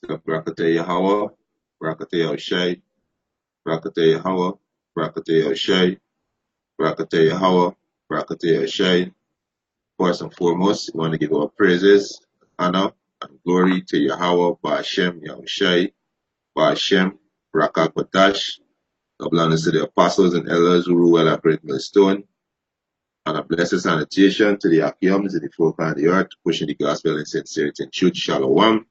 Barakatah Yahweh, Barakatah Yahushai, Barakatah Yahweh, Barakatah Yahushai, Barakatah Yahweh, Barakatah Yahushai. First and foremost, we want to give our praises, honor, and glory to Yahweh, Ba'ashem, Yahushai, Ba'ashem, Barakah Kodash. God bless to the apostles and elders who rule well at Great Millstone. And a blessed salutation to the Akiums in the four corners of the earth, pushing the gospel in sincerity and truth. Shalom.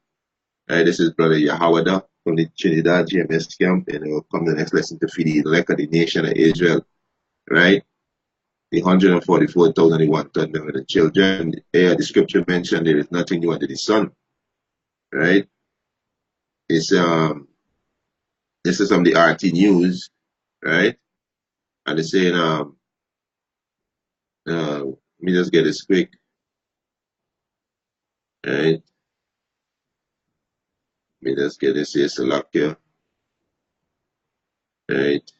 This is Brother Yahawada from the Trinidad GMS camp, and we'll come to the next lesson to feed the elect of the nation of Israel, right? The 144,001 million children. The scripture mentioned there is nothing new under the sun, right? It's this is from the RT News, right? And it's saying let me just get this quick, right? Let me just get this here select here, right?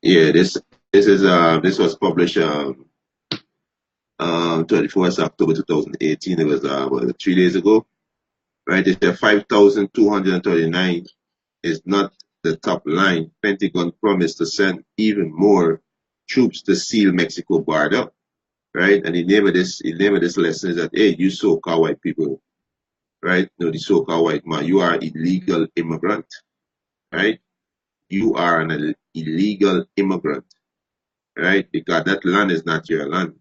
Yeah, this was published 24th October 2018. It was 3 days ago, right? It said 5,239 is not the top line. Pentagon promised to send even more troops to seal Mexico border, right? And the name of this lesson is that, hey, you so-called white people, right? No, the so-called white man, you are illegal immigrant, right? You are an illegal immigrant, right? Because that land is not your land,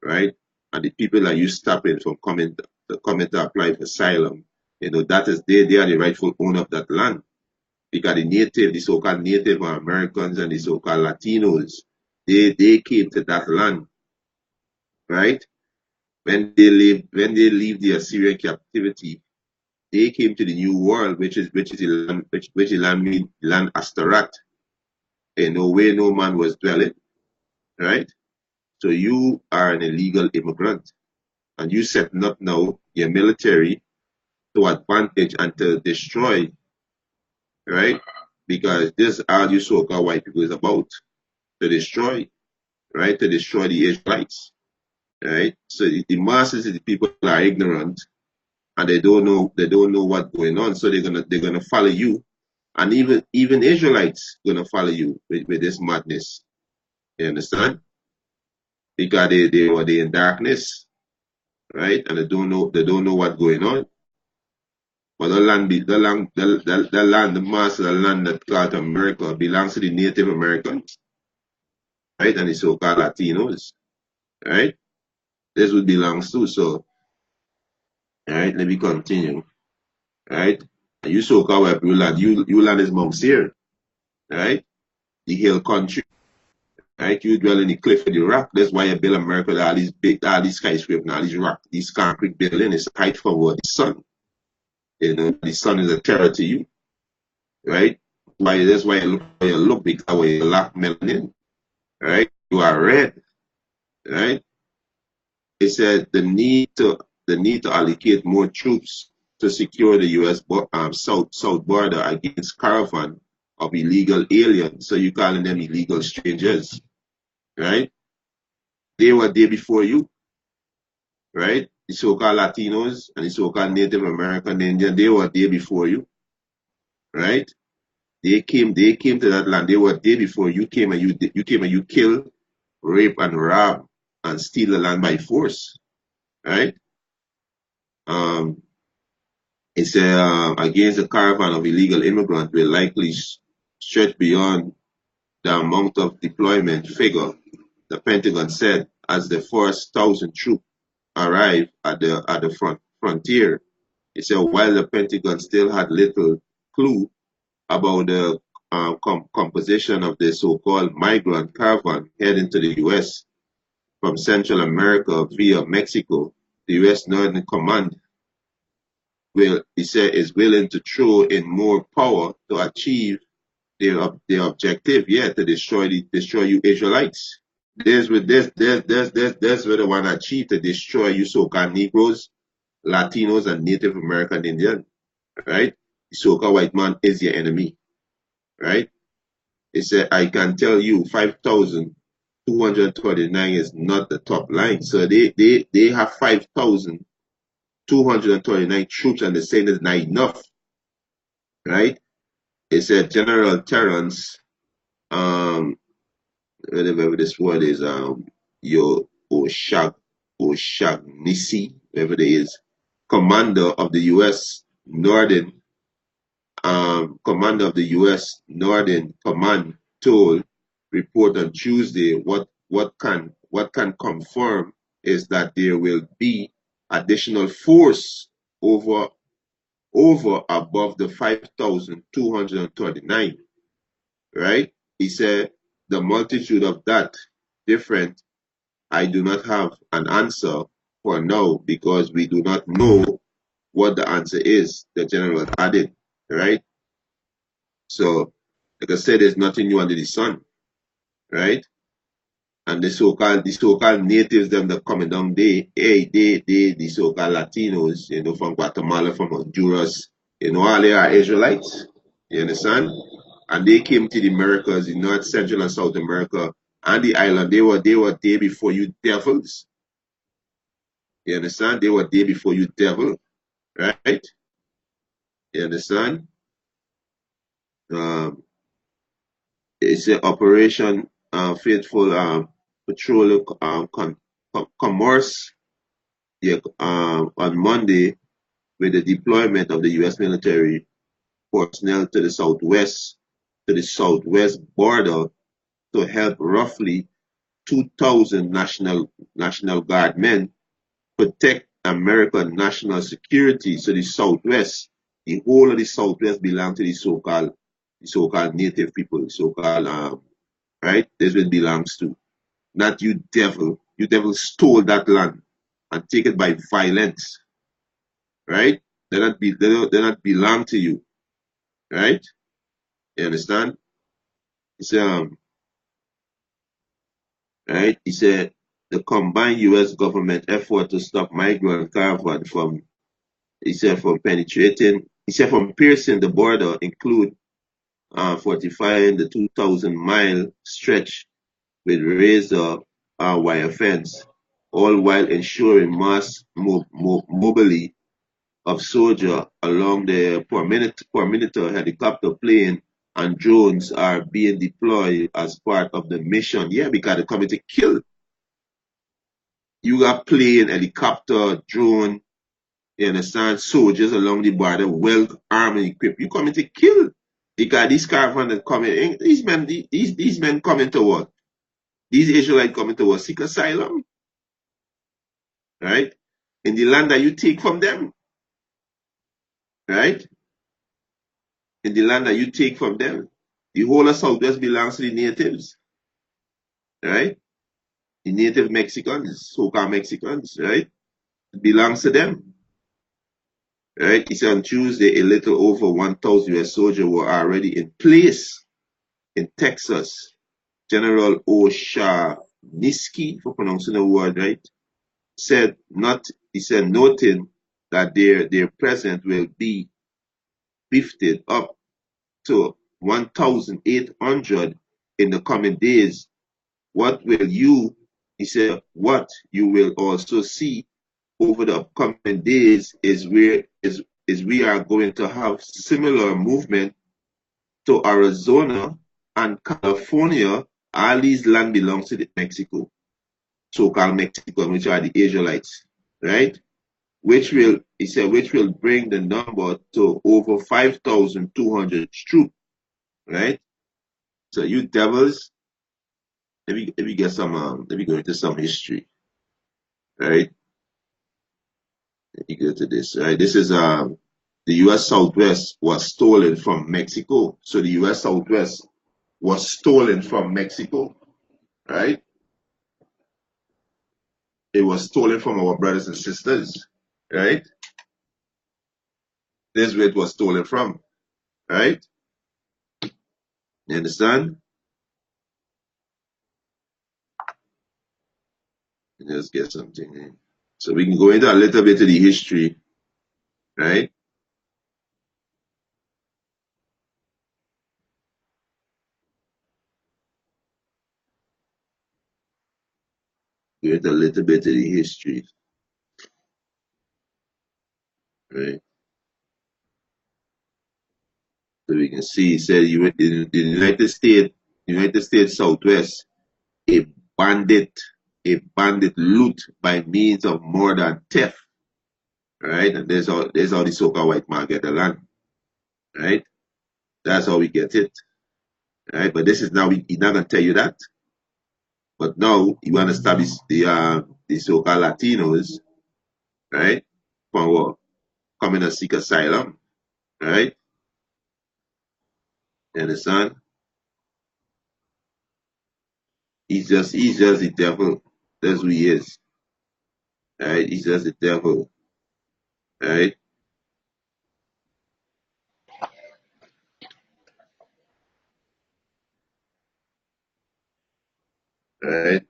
right? And the people that you stopping from coming to apply for asylum, that is they are the rightful owner of that land. Because the so-called Native Americans and the so-called Latinos, they came to that land, right? When they leave the Assyrian captivity, they came to the New World, which is the land Astarat, where no man was dwelling, right? So you are an illegal immigrant, and you setting up now your military to advantage and to destroy, right? Because this all you so-called white people is about, to destroy, right? To destroy the Israelites, right? So the masses of the people are ignorant and they don't know what's going on. So they're gonna follow you, and even Israelites gonna follow you with this madness. You understand? Because they were in darkness, right? And they don't know what's going on. But the land, the mass of the land that called America belongs to the Native Americans, right? And the so-called Latinos, right? This would belongs to. So, all right, let me continue, right? And you so-called white people land, you land is Mount Seir, right? The hill country, right? You dwell in the cliff of the rock. That's why you build America, all these skyscrapers, all these rock, these concrete buildings is height from what the sun. The sun is a terror to you, right? That's why you look because you lack melanin, right? You are red, right? It said the need to allocate more troops to secure the U.S. south border against caravan of illegal aliens. So you calling them illegal strangers, right? They were there before you, right? The so-called Latinos and the so-called Native American Indian, they were there before you, right? They came to that land. They were there before you came, and you kill, rape, and rob and steal the land by force, right? It said against a caravan of illegal immigrants will likely stretch beyond the amount of deployment figure, the Pentagon said, as the first 1,000 troops arrived at the frontier. It said while the Pentagon still had little clue about the composition of the so-called migrant caravan heading to the U.S. from Central America via Mexico, the U.S. Northern Command is willing to throw in more power to achieve their objective, to destroy you Israelites. There's where the one achieve to destroy you so-called Negroes, Latinos, and Native American Indian, right? The so-called white man is your enemy, right? It said, I can tell you 5,239 is not the top line. So they have 5,000 239 troops, and they're saying it's not enough, right? It said General Terrence, whatever this word is, Yo Oshagnisi, whatever it is, commander of the U.S. Northern, commander of the U.S. Northern Command told report on Tuesday what can confirm is that there will be additional force over above the 5,239, right? He said the multitude of that different. I do not have an answer for now because we do not know what the answer is, the general added, right? So, like I said, there's nothing new under the sun, right? And the so-called natives them that coming down the so-called Latinos, from Guatemala, from Honduras, all they are Israelites. You understand? And they came to the Americas, in North, Central, and South America, and the island. They were there before you devils. You understand? They were there before you devil, right? You understand? Um, it's an Operation Faithful Patrol Commerce, yeah, on Monday, with the deployment of the U.S. military personnel to the southwest border to help roughly 2,000 National Guard men protect American national security. So the whole of the Southwest belong to the so-called native people, the so-called right. This is what it belongs to. Not you devil. You devil stole that land and take it by violence, right? They not belong to you, right? You understand? It's right. He said the combined U.S. government effort to stop migrant caravan from he said from piercing the border include fortifying the 2,000-mile stretch with razor wire fence, all while ensuring mass mobility of soldiers along the perimeter. Helicopter plane and drones are being deployed as part of the mission. Yeah, because they're coming to kill. You got plane, helicopter, drone, you understand? Soldiers along the border, well armed and equipped. You coming to kill. Because these caravans that coming in, these men coming to what? These Israelites coming to what? Seek asylum, right? In the land that you take from them, right? In the land that you take from them. The whole of Southwest belongs to the natives, right? The native Mexicans, so-called Mexicans, right? It belongs to them, right? He said on Tuesday, a little over 1,000 U.S. soldiers were already in place in Texas. General Oshanisky, for pronouncing the word right, he said noting that their presence will be beefed up to 1,800 in the coming days. He said, what you will also see over the upcoming days is we are going to have similar movement to Arizona and California. All these land belongs to Mexico, so-called Mexico, which are the Israelites, right? Which will bring the number to over 5,200 troops, right? So you devils, let me go into some history, right? Let me go to this, right? This is the U.S. Southwest was stolen from Mexico. So the U.S. Southwest was stolen from Mexico, right? It was stolen from our brothers and sisters, right? This is where it was stolen from, right? You understand? Let's get something in. So we can go into a little bit of the history, right? Go into a little bit of the history. right? So we can see, he said in the United States Southwest, a bandit, a bandit loot by means of murder and theft, right? And there's how the so-called white man get the land, right? That's how we get it, right? But this is now he's not gonna tell you that. But now you want to establish the so-called Latinos, right? From what? Coming to seek asylum, right? You understand? He's just the devil. That's who he is, right? He's just the devil, right? Right?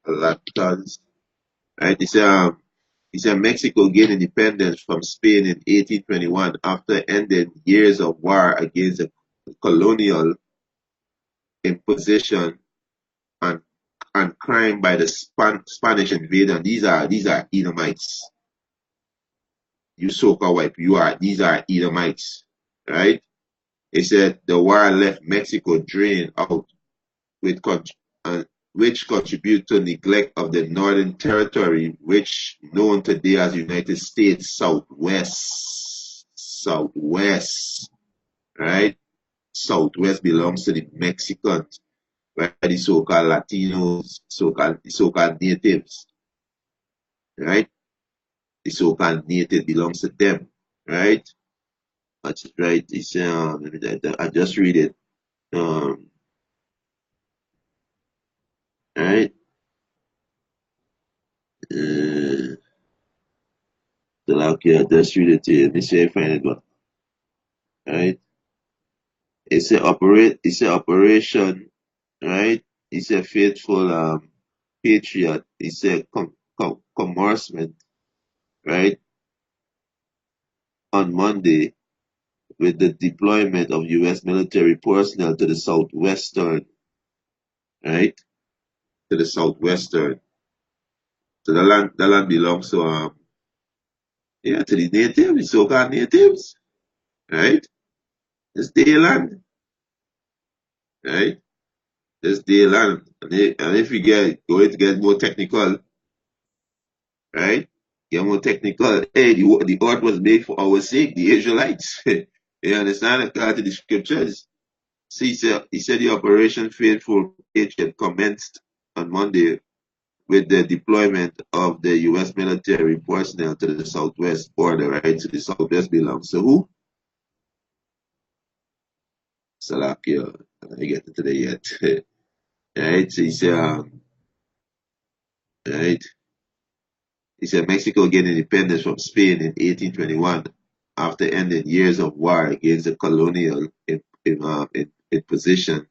A lot of tons, right? he said Mexico gained independence from Spain in 1821 after ending years of war against the colonial imposition and crime by the Spanish invader. These are Edomites. You so-called white, these are Edomites, right? He said the war left Mexico drained out, with uh, which contribute to neglect of the Northern Territory, which known today as United States Southwest. Southwest, right? Southwest belongs to the Mexicans, right? The so-called Latinos, so-called natives, right? The so-called native belongs to them, right? That's right. It's I just read it. Um, right. Uh, so okay, I just read it to you. Let me see if I find it. One. Right. It's a operation. Right. It's a faithful patriot. It's a commencement. Right. On Monday, with the deployment of U.S. military personnel to the southwestern. Right. To the southwestern. So the land belongs to yeah, to the natives, the so-called natives, right? It's their land, right? It's their land. And if we going to get more technical, right? Get more technical. Hey, the earth was made for our sake, the Israelites. You understand? According to the scriptures. See, he said the Operation Faithful Patriot commenced on Monday with the deployment of the U.S. military personnel to the southwest border, right? So the southwest belongs to who? Salakia. I get into that yet. Right? So he said, right? He said Mexico gained independence from Spain in 1821 after ending years of war against the colonial imposition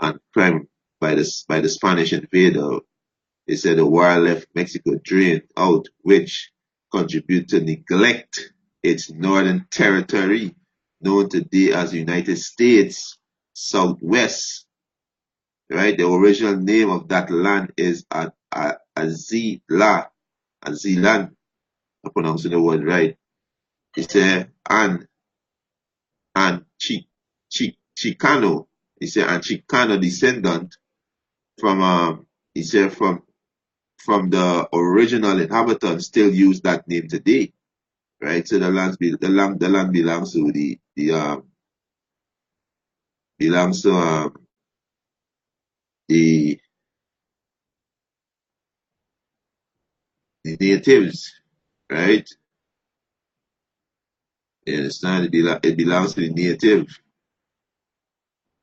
and crime by the Spanish invader. He said the war left Mexico drained out, which contributed to neglect its northern territory, known today as the United States Southwest. Right? The original name of that land is Azila. Azilan. I'm pronouncing the word right. It's and Chicano. He said and Chicano descendant from he said from the original inhabitants still use that name today. Right? So the land belongs to the belongs to the the natives, right? You understand? It belongs to the native.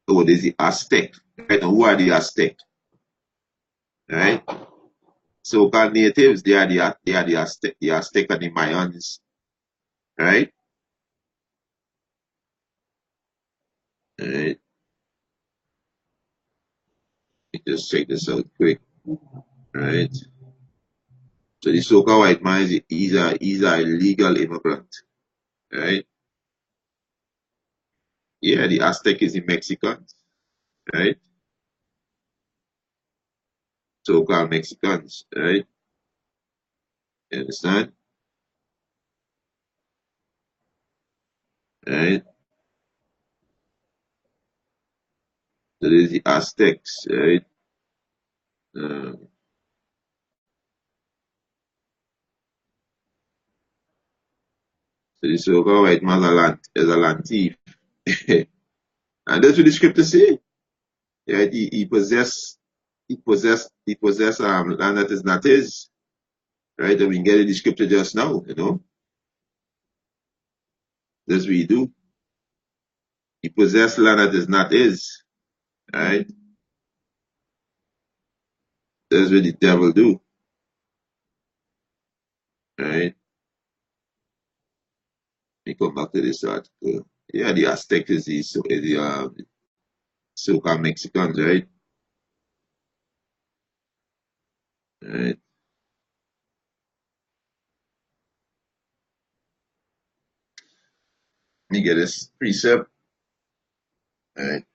So there's the Aztec, right? And who are the Aztec? Right? So-called natives, they are the Aztec and the Mayans, right? Alright, let me just check this out quick, right? So the so-called white man is a illegal immigrant, right? Yeah, the Aztec is the Mexicans, right? So-called Mexicans, right? You understand? right? So there's the Aztecs, right? Uh, so the so-called white man is a land thief. And that's what the scripture say. Right? He possess land that is not his. Right? And we can get in the scripture just now, That's what he do. He possess land that is not his. Right? That's what the devil do. Right? We come back to this article. Yeah, the Aztec is the so-called Mexicans, right? Right. You get this precept. Right.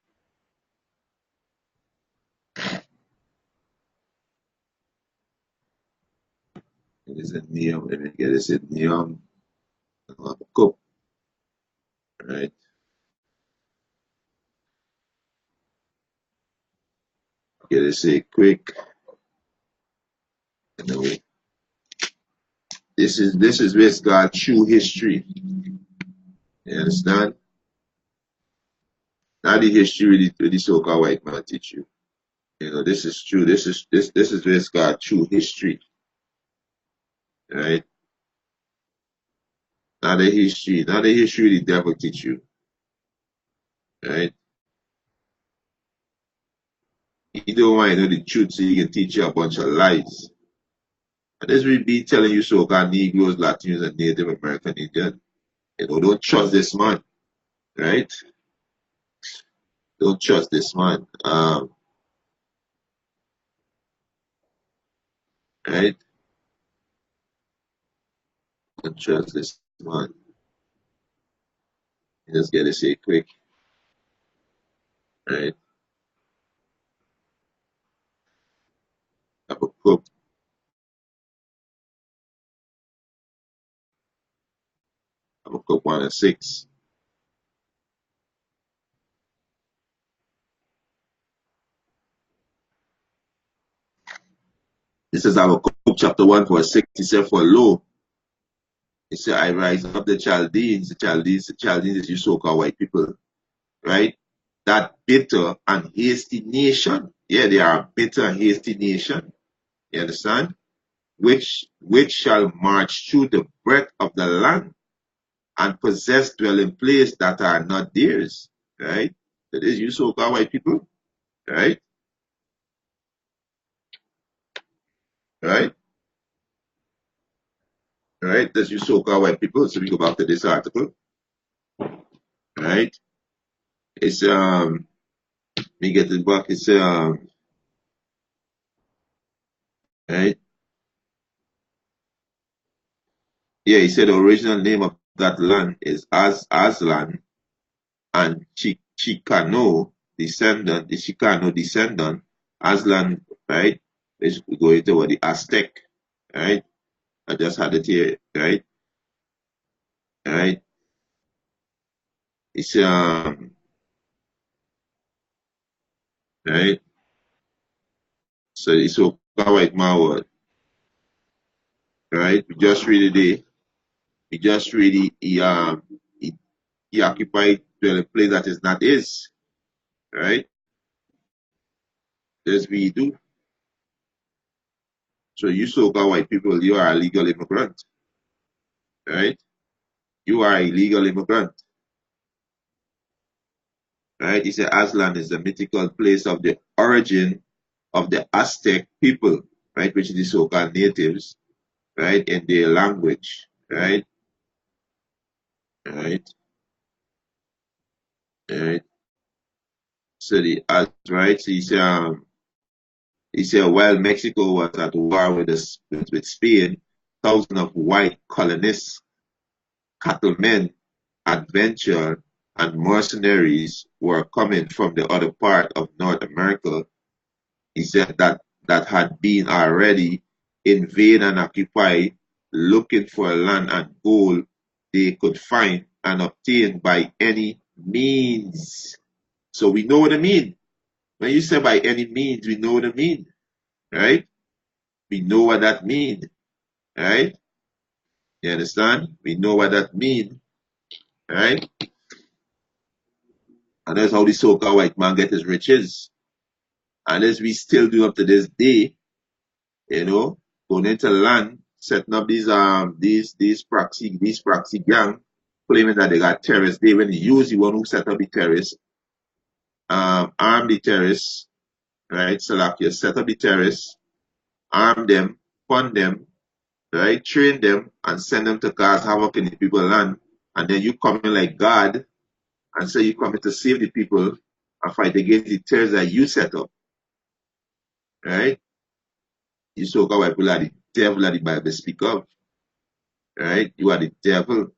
It is a neon. Let me get this in neon. Cup. Right. Get this say quick. You know, this is where God's true history. You understand? Not the history with the so-called white man teach you. This is true. This is where God's true history. Right? Not the history the devil teach you. Right? He don't want to know the truth so he can teach you a bunch of lies. And this will be telling you so-called Negroes, Latinos, and Native American Indian. Don't trust this man. Right? Don't trust this man. Right? Don't trust this man. Just get it say quick. Right? Habakkuk. Habakkuk 1 and 6. This is Habakkuk chapter 1 verse 6. He said, For lo, he said, I rise up the Chaldeans. The Chaldeans is you so-called white people, right? That bitter and hasty nation. Yeah, they are a bitter and hasty nation. You understand? Which shall march through the breadth of the land and possess dwelling place that are not theirs. Right? That is you so-called white people. Right? Right? Right? That's you so-called white people. So we go back to this article. Right? It's me get it back. It's right. Yeah, he said the original name of that land is Aslan, and the Chicano descendant, Aslan, right? Let's go into what the Aztec, right? I just had it here, right? Right? It's right. So it's so white man word, right? We just read it, he occupied the place that is not his, right? That's what he do. So you so-called white people, you are a legal immigrant, right? You are a legal immigrant, right? He said Aslan is the mythical place of the origin of the Aztec people, right? Which is the so-called natives, right? In their language, right? Right? Right? So right? So he said while Mexico was at war with Spain, thousands of white colonists, cattlemen, adventure, and mercenaries were coming from the other part of North America. He said that had been already invaded and occupied, looking for land and gold they could find and obtained by any means. So we know what it means. When you say by any means, we know what it means, right? We know what that means, right? You understand? We know what that means, right? And that's how the so-called white man get his riches. And as we still do up to this day, you know, going into land, setting up these proxy gang, claiming that they got terrorists. They when they use the one who set up the terrorists, arm the terrorists, right? Salakia, set up the terrorists, arm them, fund them, right? Train them and send them to cause havoc in the people's land. And then you come in like God and say you coming to save the people and fight against the terrorists that you set up, right? You so-called white people are the devil that the Bible speak of, right? You are the devil,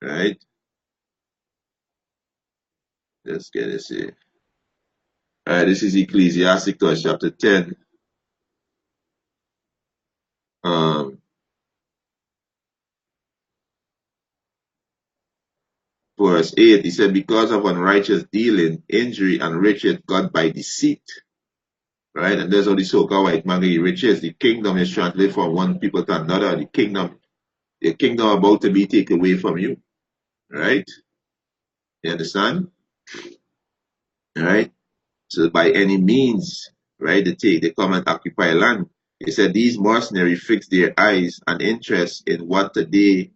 right? Let's get this here. All right, this is Ecclesiasticus chapter 10, um, verse 8. He said, because of unrighteous dealing, injury, and riches got by deceit, right? And there's all the so-called white man riches. The kingdom is translated from one people to another. The kingdom about to be taken away from you, right? You understand? All right? So by any means, right, they come and occupy land. He said these mercenaries fix their eyes and interest in what today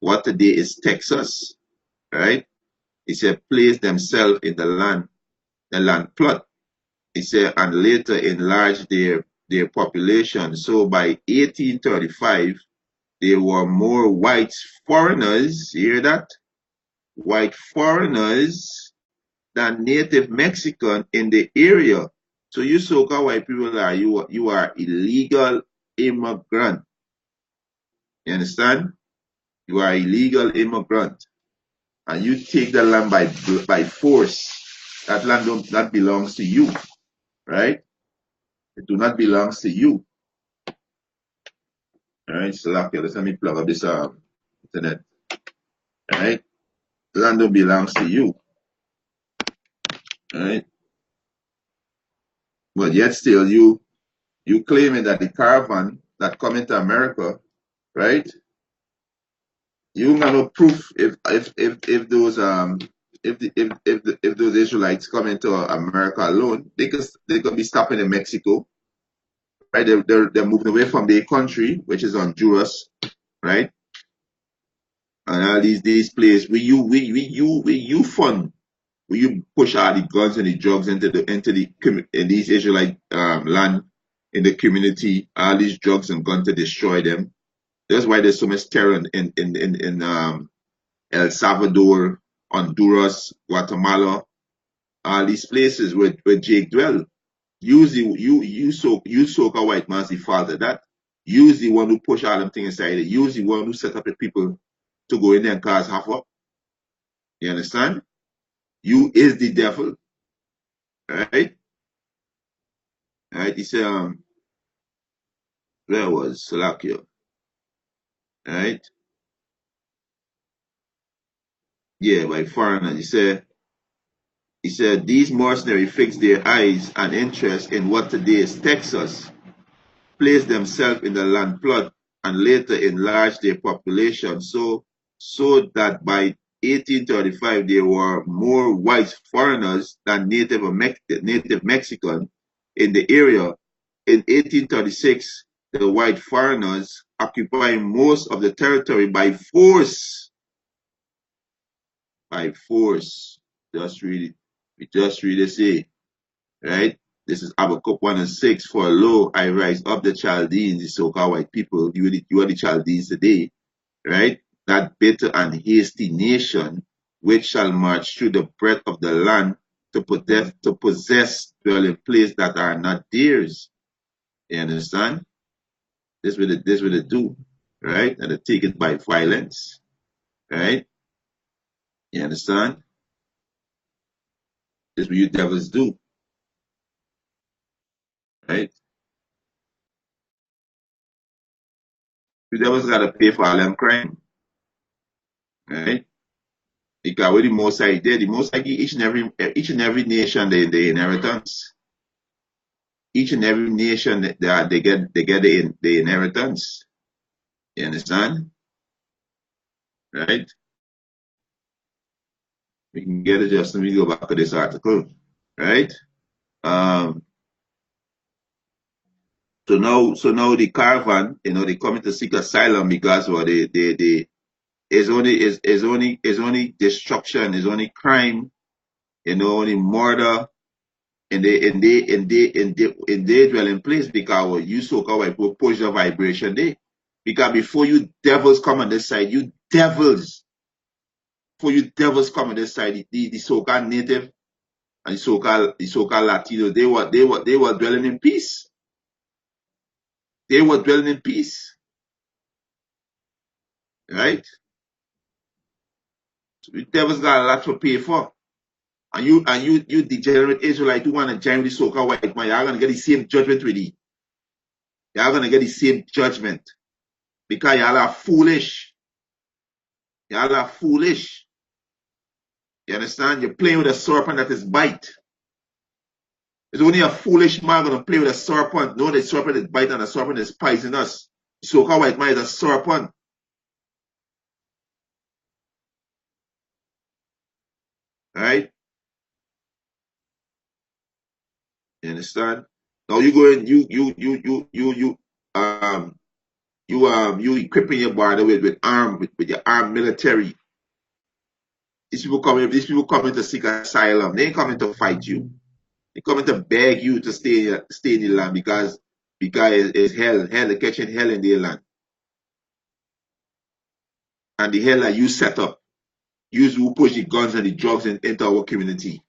is Texas, right? He said place themselves in the land plot. He said and later enlarge their population. So by 1835, there were more white foreigners, you hear that? White foreigners than native Mexican in the area. So you so-called white people you are illegal immigrant. You understand? You are illegal immigrant, and you take the land by force. That land that belongs to you, right? It do not belongs to you. All right, so let me plug up this internet. All right, the land don't belongs to you. All right, but yet still you claiming that the caravan that come into America, right? You got no proof if those if those Israelites come into America alone, they could be stopping in Mexico, right? They're moving away from their country, which is Honduras, right? And all these places where you fund, where you push all the guns and the drugs in these Israelite land in the community, all these drugs and guns to destroy them. That's why there's so much terror in El Salvador, Honduras, Guatemala, all these places where Jake dwell. Use the you soca white man's the father that. Use the one who push all them things inside it. Use the one who set up the people to go in there and cause half up. You understand? You is the devil, right? Right? He said, where was Salakia? Right? Yeah, by foreigners. He said these mercenaries fix their eyes and interest in what today is Texas, place themselves in the land plot, and later enlarge their population so that by 1835 there were more white foreigners than native Mexican in the area. In 1836, the white foreigners occupying most of the territory by force. By force. Just read it. We just read it say, right? This is Habakkuk 1 and 6. For lo, I rise up the Chaldeans, the so-called white people. You are the Chaldeans today, right? That bitter and hasty nation, which shall march through the breadth of the land to possess dwelling place that are not theirs. You understand? This will they do, right? And they take it by violence, right? You understand? This is what you devils do, right? You devils gotta pay for all them crime. right? Because with the Most High there, the Most High give each and every nation the inheritance. Each and every nation they get the inheritance. You understand? Right? We can get it just let me go back to this article. Right? Um so now the caravan, they coming to seek asylum because well they is only destruction, is only crime, only murder in they dwelling place because well, you so-called white people push the vibration there. Because before you devils come on this side, before you devils come on this side, the so-called native and the so-called Latino, they were dwelling in peace. They were dwelling in peace, right? So the devils got a lot to pay for. And you degenerate Israelite who want to join the so-called white man, you're gonna get the same judgment with you. You're gonna get the same judgment because y'all are foolish. Y'all are foolish. You understand? You're playing with a serpent that is bite. It's only a foolish man gonna play with a serpent. No, the serpent is bite and the serpent is poisonous. The so-called white man is a serpent, right? You understand? Now you go in, you equipping your body with your armed military. These people coming to seek asylum. They ain't coming to fight you. They coming to beg you to stay in the land because it's hell. Hell, they're catching hell in their land. And the hell that you set up. You who push the guns and the drugs into our community.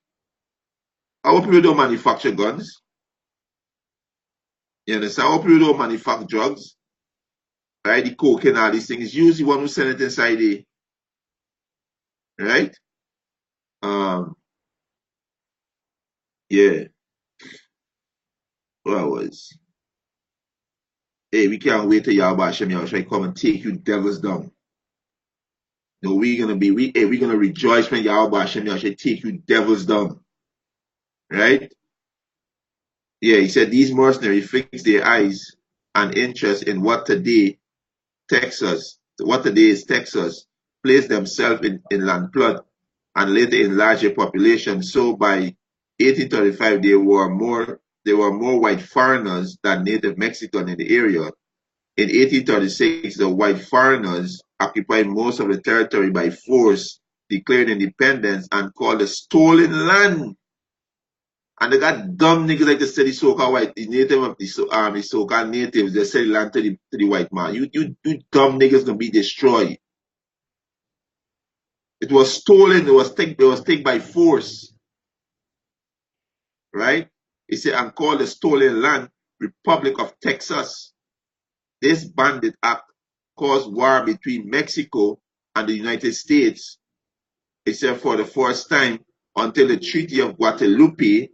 Our people don't manufacture guns. You understand? Our people don't manufacture drugs. Right? The coke and all these things. Use the one who send it inside the right? Um, yeah. What was? Hey, we can't wait till Yahweh Hashem Yahushua come and take you devils down. No, we're gonna rejoice when Yahweh Hashem Yahushua take you devils down. Right? Yeah, he said these mercenaries fix their eyes and interest in what today is Texas, place themselves in land plot and later enlarge their population. So by 1835 there were more white foreigners than native Mexican in the area. In 1836, the white foreigners occupied most of the territory by force, declared independence, and called the stolen land. And they got dumb niggas like to say the so-called white, the native of the so-called natives, they sell land to the white man. You dumb niggas gonna be destroyed. It was stolen, it was taken by force, right? It said, and called the stolen land Republic of Texas. This bandit act caused war between Mexico and the United States, except for the first time until the Treaty of Guadalupe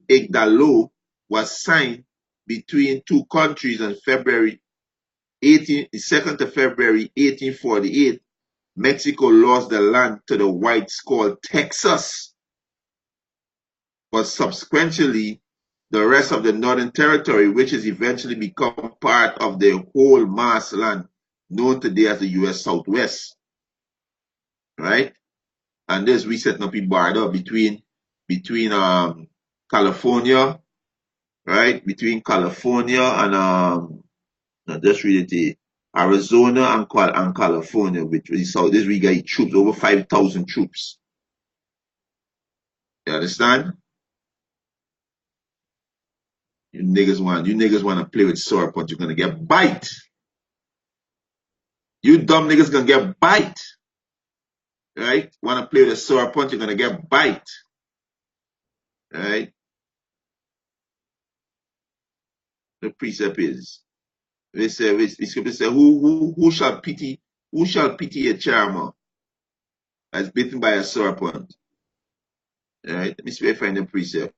Hidalgo was signed between two countries on February 2nd of February 1848. Mexico lost the land to the whites called Texas, but subsequently the rest of the Northern Territory, which has eventually become part of the whole mass land known today as the U.S. Southwest, right? And this we setting up a border between California, right? Between California and now just read it. Arizona and California, which is south. This we got troops, over 5,000 troops. You understand? You niggas want to play with serpent, you're gonna get bite. You dumb niggas gonna get bite. Right? Want to play with a serpent, you're gonna get bite. Right? The precept is. The scripture say, who shall pity a charmer as bitten by a serpent? Right? Let me see if I find the precept.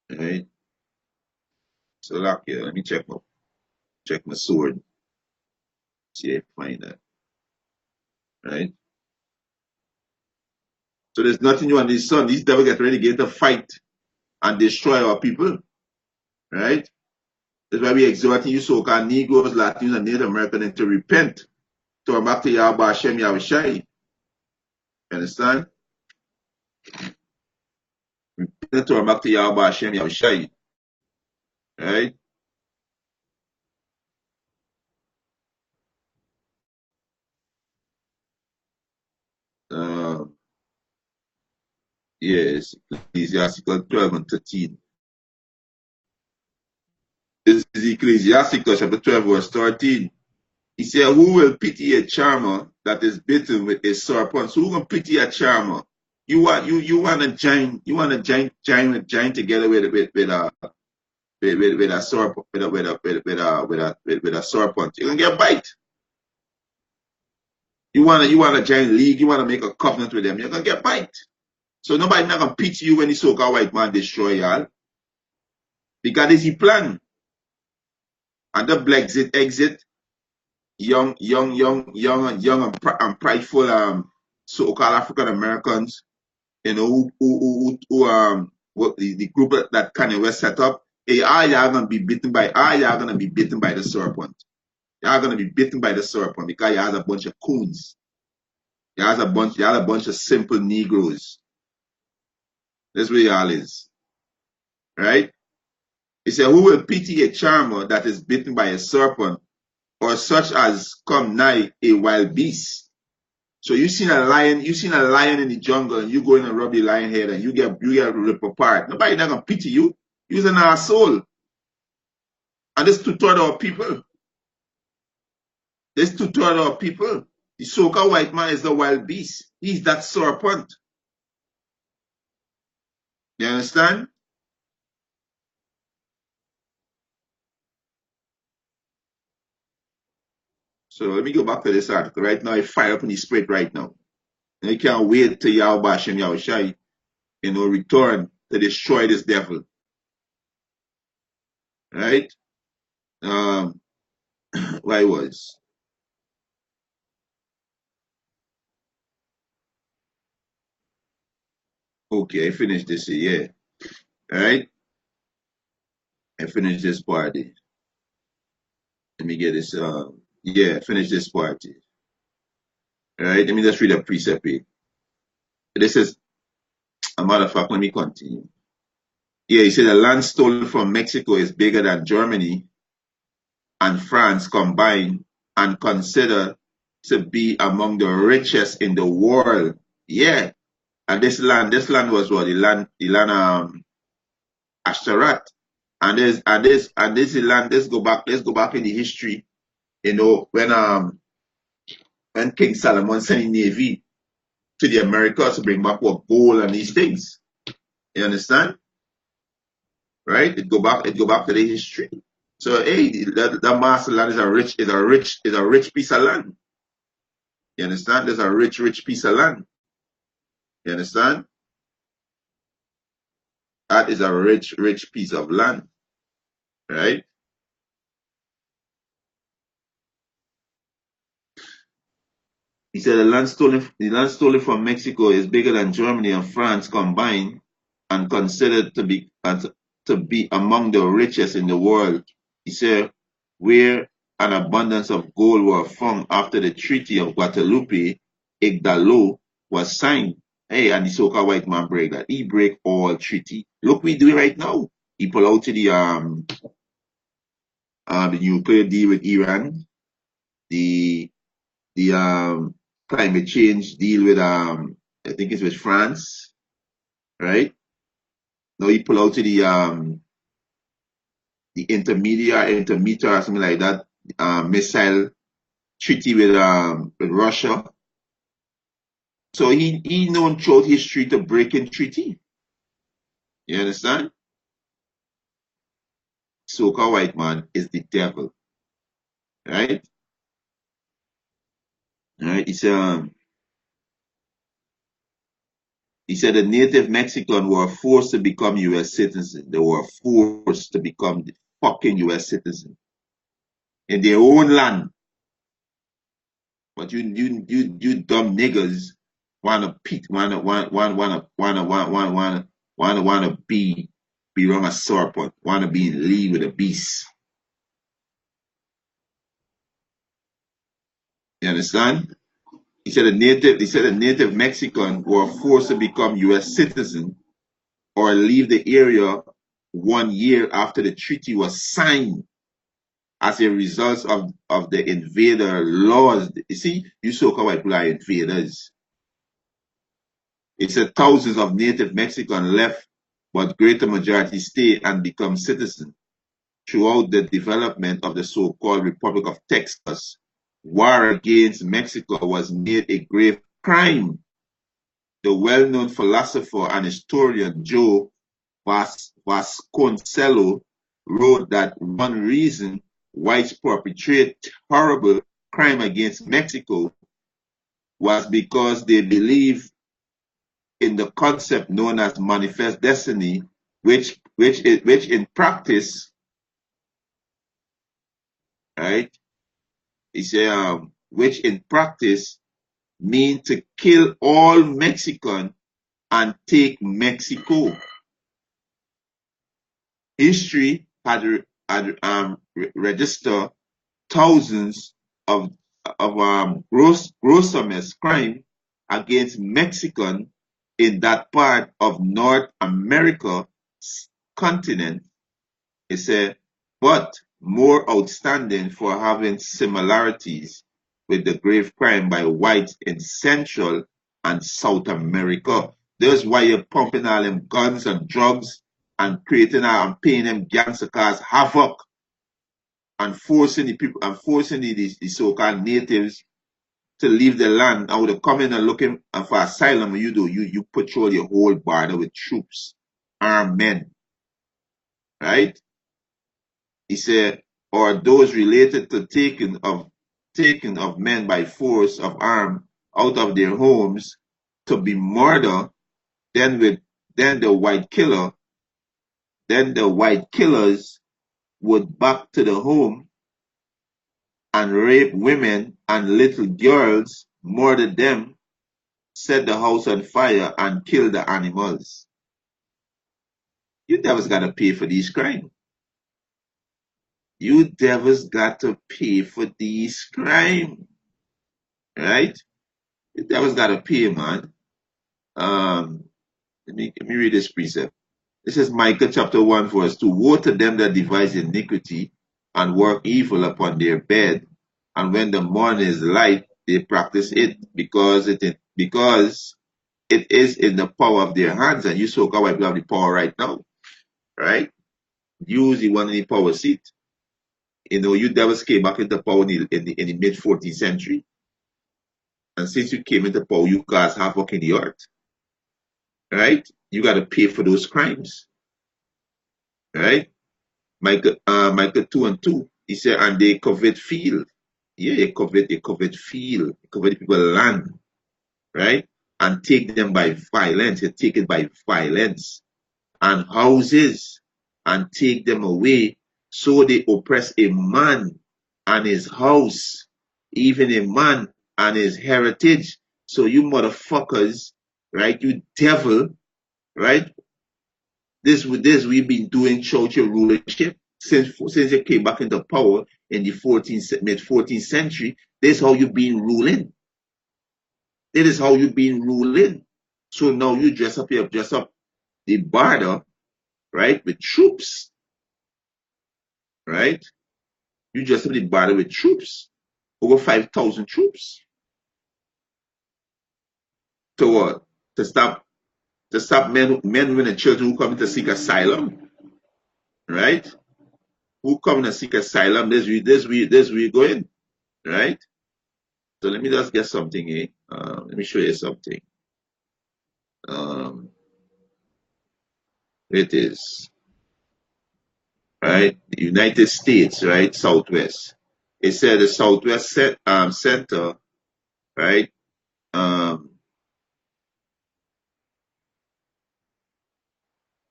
Right? So look here, let me check my sword. See, find that, right? So there's nothing new under the sun. These devils get ready to get to fight and destroy our people, right? That's why we exhorting you so-called Negroes, Latinos, and Native Americans to repent, to come back to Yahweh Hashem Yahushai. You understand? Repent to come back to Yahweh Hashem Yahushai, right? Uh, yes, Ecclesiastical 12 and 13. This is Ecclesiastical chapter 12, verse 13. He said, who will pity a charmer that is bitten with a serpent? So who will pity a charmer? You want to join together with a serpent with a serpent. You're gonna get bite. You wanna join league, you wanna make a covenant with them, you're gonna get bite. So nobody not gonna pity you when the so-called white man destroy y'all. Because it's his plan. And the Brexit exit, young and prideful so-called African Americans, you know, what the group that Kanye West set up, y'all gonna be bitten by the serpent. Y'all gonna be bitten by the serpent because y'all a bunch of coons. Y'all a bunch of simple Negroes. That's where y'all is. Right? He said, who will pity a charmer that is bitten by a serpent, or such as come nigh a wild beast? So you seen a lion in the jungle, and you go in and rub the lion head, and you get ripped apart. Nobody not gonna pity you. You're an asshole. And this two-thirds of our people. This two-thirds of our people. The so-called white man is the wild beast. He's that serpent. You understand? So let me go back to this article. Right now, I fire up in the spirit right now. And I can't wait till Yahweh Hashem Yahushai, return to destroy this devil. Right? Where I was. Okay, I finished this here. Yeah. Alright? I finished this party. Let me get this. Yeah, finish this party. Alright, let me just read a precept here. This is a matter of fact. Let me continue. Yeah, he said the land stolen from Mexico is bigger than Germany and France combined and considered to be among the richest in the world. Yeah. And this land was what? The land Ashtarat. And this land, let's go back in the history, when King Solomon sent his navy to the Americas to bring back what gold and these things. You understand? Right? It go back to the history. So hey, that master land is a rich piece of land. You understand? There's a rich piece of land. You understand? That is a rich piece of land. Right? He said the land stolen from Mexico is bigger than Germany and France combined and considered to be among the richest in the world. He said, where an abundance of gold were found after the Treaty of Guadalupe, Igdalo was signed. Hey, and the so-called white man break that. He break all treaty. Look, we do it right now. He pull out to the nuclear deal with Iran, the climate change deal with I think it's with France, right? Now he pull out to the intermediate or something like that, missile treaty with Russia. So he known throughout history to break in treaty. You understand? So-called white man is the devil. Right? Right? He said the native Mexican were forced to become US citizens. They were forced to become the fucking US citizen in their own land. But you dumb niggas wanna peak wanna be wrong a serpent, wanna be in league with a beast. You understand? He said the native Mexican were forced to become US citizen or leave the area 1 year after the treaty was signed as a result of the invader laws. You see, you so-called white people are invaders. It said thousands of native Mexicans left, but greater majority stayed and become citizens. Throughout the development of the so-called Republic of Texas, war against Mexico was made a grave crime. The well-known philosopher and historian Joe Vasconcello wrote that one reason whites perpetrate horrible crime against Mexico was because they believe in the concept known as manifest destiny, which in practice, right? He said, which in practice mean to kill all Mexican and take Mexico. History had registered thousands of gruesome crime against Mexican in that part of North America continent. He said, but more outstanding for having similarities with the grave crime by whites in Central and South America. That's why you're pumping all them guns and drugs and creating and paying them gangster cars havoc and forcing the people and forcing the so-called natives to leave the land. And would come in and looking for asylum, you patrol your whole border with troops, armed men, right? He said, or those related to taking of men by force of arm out of their homes to be murdered, then the white killers would back to the home and rape women and little girls, murder them, set the house on fire, and kill the animals. You devils gotta pay for these crimes. You devils got to pay for these crimes, right? You devils gotta pay, man. Let me read this precept. This is Micah chapter 1, verse 2. Woe to them that devise iniquity and work evil upon their bed, and when the morning is light, they practice it because it is in the power of their hands, and you so-called white people have the power right now, right? Use the one in the power seat. You devils came back into power in the mid 14th century, and since you came into power, you guys have work in the earth, right? You got to pay for those crimes, right? Micah 2:2. He said, and they covet field. Yeah, they covet field, they covet people land, right? And take them by violence. They take it by violence and houses and take them away. So they oppress a man and his house, even a man and his heritage. So you motherfuckers, right? You devil, right? This we've been doing church rulership since you came back into power in the mid 14th century. This is how you've been ruling. This is how you've been ruling. So now you dress up the border, right, with troops, right? You dress up the border with troops, over 5,000 troops. To what? To stop men, women, and children who come to seek asylum, right? Who come to seek asylum? This we going, right? So let me just get something here. Let me show you something. Um, it is right. The United States, right? Southwest. It said the Southwest Center, right? Um,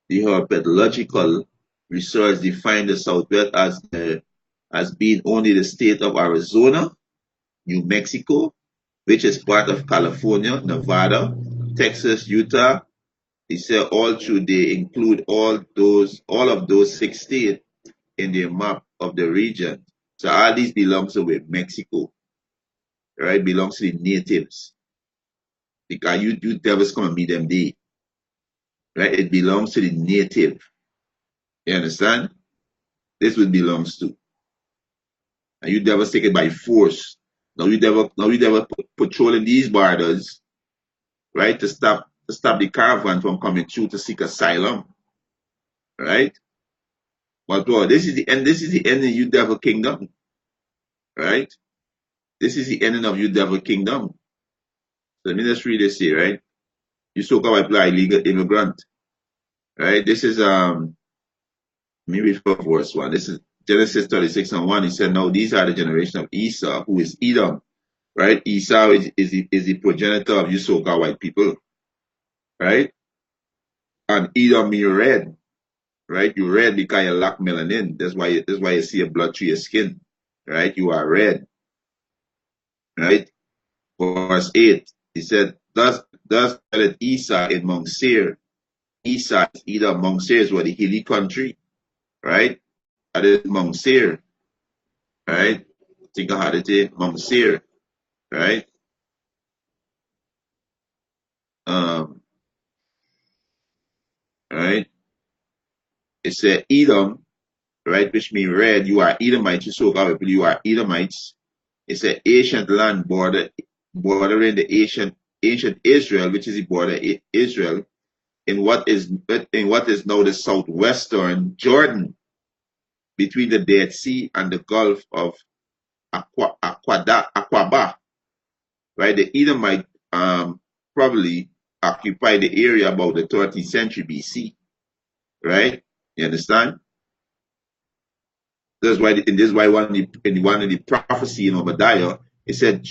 the herpetological research defined the Southwest as being only the state of Arizona, New Mexico, which is part of California, Nevada, Texas, Utah. He said all through they include all of those 6 states in the map of the region. So all these belongs to Mexico, right? Belongs to the natives. Because you devils come and meet them there, right? It belongs to the native. You understand? This what belongs to. And you devils take it by force. Now you devil patrolling these borders, right? To stop the caravan from coming through to seek asylum, right? But bro, this is the end of you devil kingdom, right? This is the ending of you devil kingdom. So let me just read this here, right? You so-called apply illegal immigrant, right? This is let me read for verse 1. This is Genesis 36:1. He said, now these are the generation of Esau, who is Edom, right? Esau is the progenitor of you so-called white people, right? And Edom mean red, right? You red because you lack melanin. That's why you see a blood through your skin, right? You are red, right? Verse 8, he said, thus dwelleth Esau in Mount Seir. Esau is either Mount Seir is what the hilly country, right? That is Mount Seir, right? Think of how it is, Mount Seir, right? Um, right? It said Edom, right, which means red. You are Edomites, you so called people, you are Edomites. It's an ancient land bordering the ancient Israel, which is the border of Israel, in what is now the southwestern Jordan, between the Dead Sea and the Gulf of Aqaba, right? The Edomite probably occupied the area about the 13th century BC, right? You understand? This is why one of the prophecy in Obadiah, it said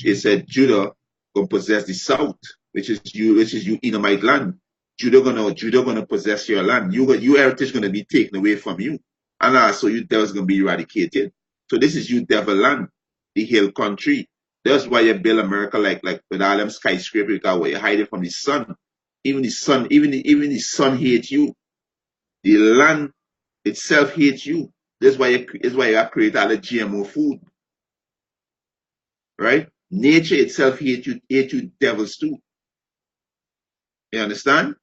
Judah gonna possess the south, which is you Edomite land. Judah gonna possess your land. Your heritage gonna be taken away from you, and also you devils gonna be eradicated. So this is you devil land, the hill country. That's why you build America like with all them skyscrapers, because where you hide it from the sun. Even the sun hates you. The land itself hates you. That's why you have created all the GMO food, right? Nature itself hate you devils too. You understand?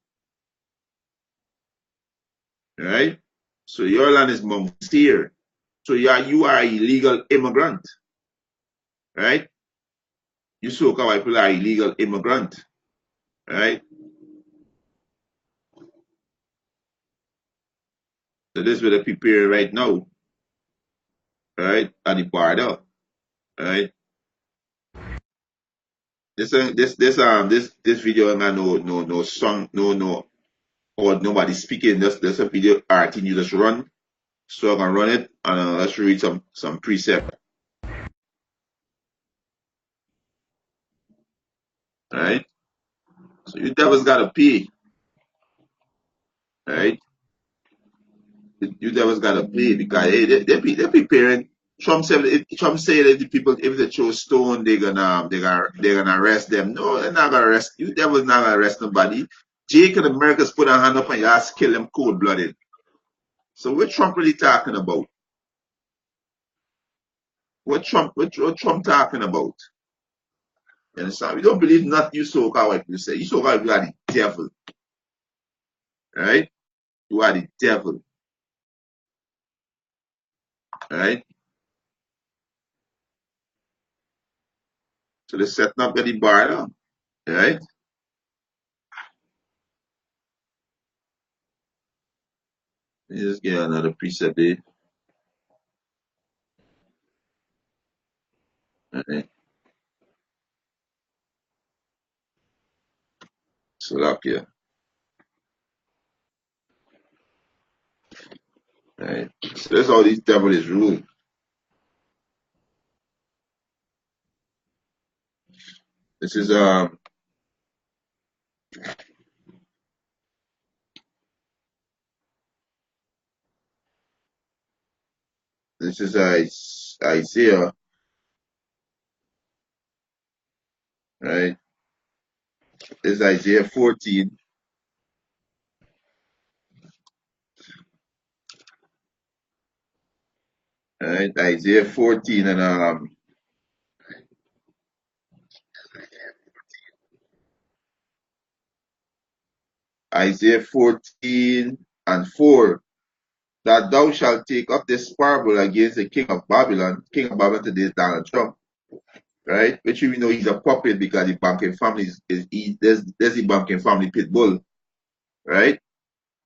Right? So your land is Mumsir. So you are illegal immigrant, right? You so-called white people are illegal immigrant, right? So this is what they prepare right now, right? At the border, right? This video and no song, no or nobody speaking. There's a video art you just run. So I can run it and let's read some precept, right? So you devils gotta pay, right? You devils gotta pay because hey, they're preparing. Trump said that the people, if they throw stone, they're gonna arrest them. No, they're not gonna arrest you. Devils not gonna arrest nobody. Jake and America's put a hand up on your ass, kill them cold blooded. So what Trump really talking about? What Trump talking about? You understand? We don't believe nothing you so-called white people say. You so-called you are the devil, right? You are the devil, right? So they're setting up the bar now, right? Let me just get another precept there. Right? So up here, right? So that's how these devil is ruled. This is this is Isaiah Right? This is Isaiah 14. Right? Isaiah 14 and Isaiah 14 and 4. That thou shalt take up this parable against the king of Babylon. King of Babylon today is Donald Trump, right? Which we know he's a puppet because the banking family there's the banking family pit bull, right?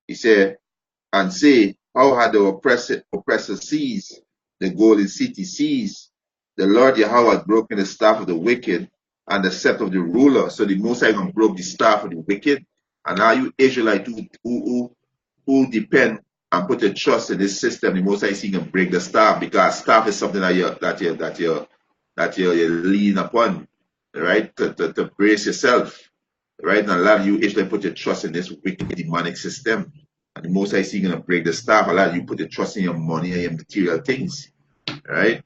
He said, and say, how had the oppressor seized, the golden city seized. The Lord Yahweh had broken the staff of the wicked and the scepter of the ruler. So the Most High gonna broke the staff of the wicked. And now you Israelites who depend and put your trust in this system, the Most High is gonna break the staff because staff is something that you lean upon, right? To brace yourself. Right? And a lot of you Israel put your trust in this wicked demonic system. And the most I see gonna break the staff. A lot of you put your trust in your money and your material things. Right?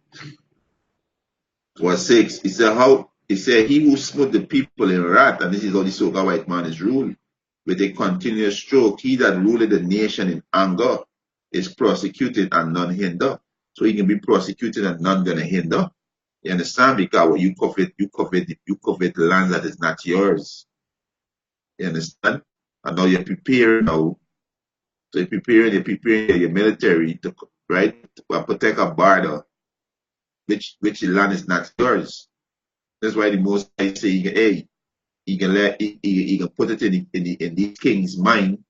Verse 6. He said he who smote the people in wrath, and this is how the so-called white man is ruled, with a continuous stroke, he that ruled the nation in anger is prosecuted and none hinder. So he can be prosecuted and none gonna hinder. You understand? Because when you covet land that is not yours. You understand? And now you're preparing now. So you're preparing your military to right to protect a border, which the land is not yours. That's why the most I say, hey, he can put it in these kings' mind,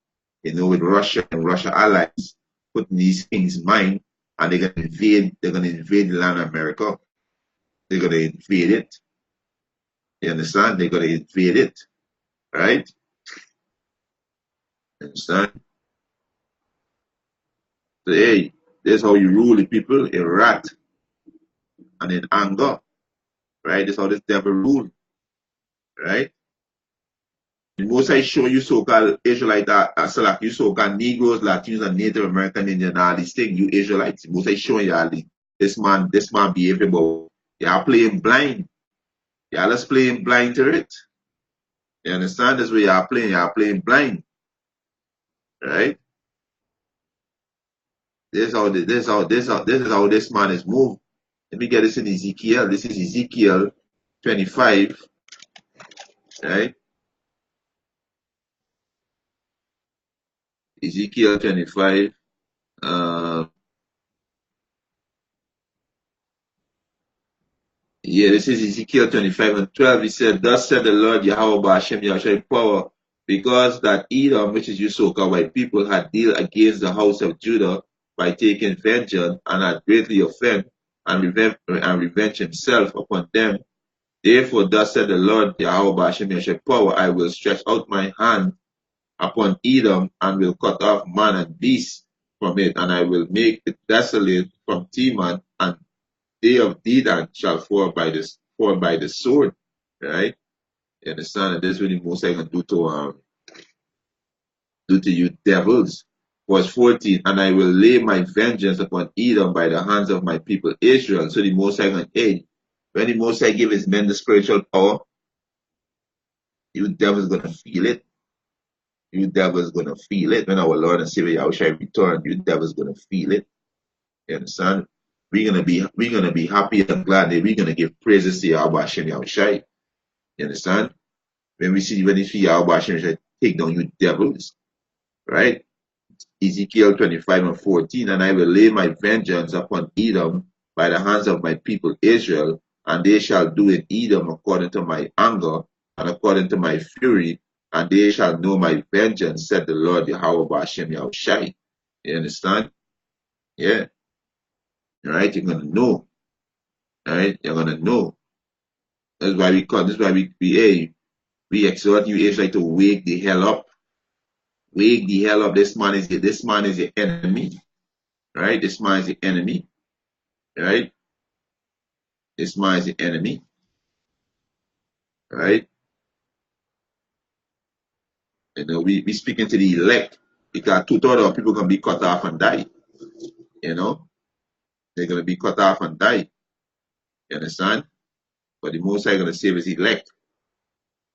with Russia and Russia allies, putting these kings' mind, and they're gonna invade the land of America. They're gonna invade it. You understand? They're gonna invade it, right? You understand? So hey, that's how you rule the people in wrath and in anger, right? That's how this devil rule, right? The most I show you so-called Israelite, Salak, you so-called Negroes, Latinos, and Native American Indian, all these things, you Israelites. The most I show you all this man behavior, but y'all playing blind. Y'all just playing blind to it. You understand? That's what y'all playing blind, right? This is how this man is moved. Let me get this in Ezekiel. This is Ezekiel 25, right? Ezekiel 25. Yeah, this is Ezekiel 25 and 12. He said, thus said the Lord Yahweh Ba'ashem Yahshua power, because that Edom, which is you so-called white people, had dealt against the house of Judah by taking vengeance and had greatly offended and revenged himself upon them. Therefore, thus said the Lord Yahweh Ba'ashem Yahshua power, I will stretch out my hand upon Edom and will cut off man and beast from it, and I will make it desolate from Teman, and they of Dedan shall fall by the sword. Right? You understand? And this is what the most I can do to you devils. Verse 14, and I will lay my vengeance upon Edom by the hands of my people Israel. So the most I can aid. When the most I give his men the spiritual power, you devils gonna feel it. You devils gonna feel it. When our Lord and Savior Yahushua return, you devils gonna feel it. You understand? We're gonna be happy and glad that we're gonna give praises to Yahweh Hashem Yahushua. You understand? When we see Yahweh Hashem Yahushua take down you devils, right? Ezekiel 25 and 14, and I will lay my vengeance upon Edom by the hands of my people Israel, and they shall do in Edom according to my anger and according to my fury, and they shall know my vengeance, said the Lord Yahweh Hashem Yahushua. You understand? Yeah. Right? You're gonna know. Right? You're gonna know. That's why we exhort you Israel to wake the hell up. Wake the hell up. This man is your enemy. Right? This man is the enemy. Right? This man is the enemy. Right? We speaking to the elect because two-thirds of people gonna be cut off and die. You know? They're gonna be cut off and die. You understand? But the most High gonna save his elect.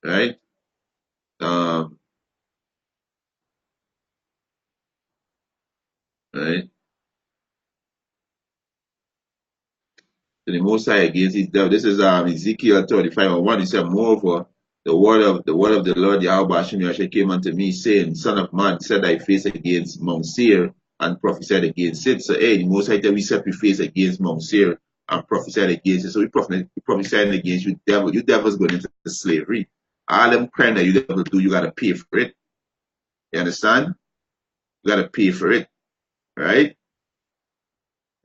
right? Um, right? To the Most High against his devil. This is Ezekiel 35:1. He said, moreover, the word of the Lord Yahweh Hashem Yahshua came unto me, saying, Son of man, set thy face against Mount Seir and prophesied against it. So hey, the Most High we set we face against Mount Seir and prophesied against it. So we prophesied against you, devil. You devils going into slavery. All them crime that you devil do, you gotta pay for it. You understand? You gotta pay for it. Right?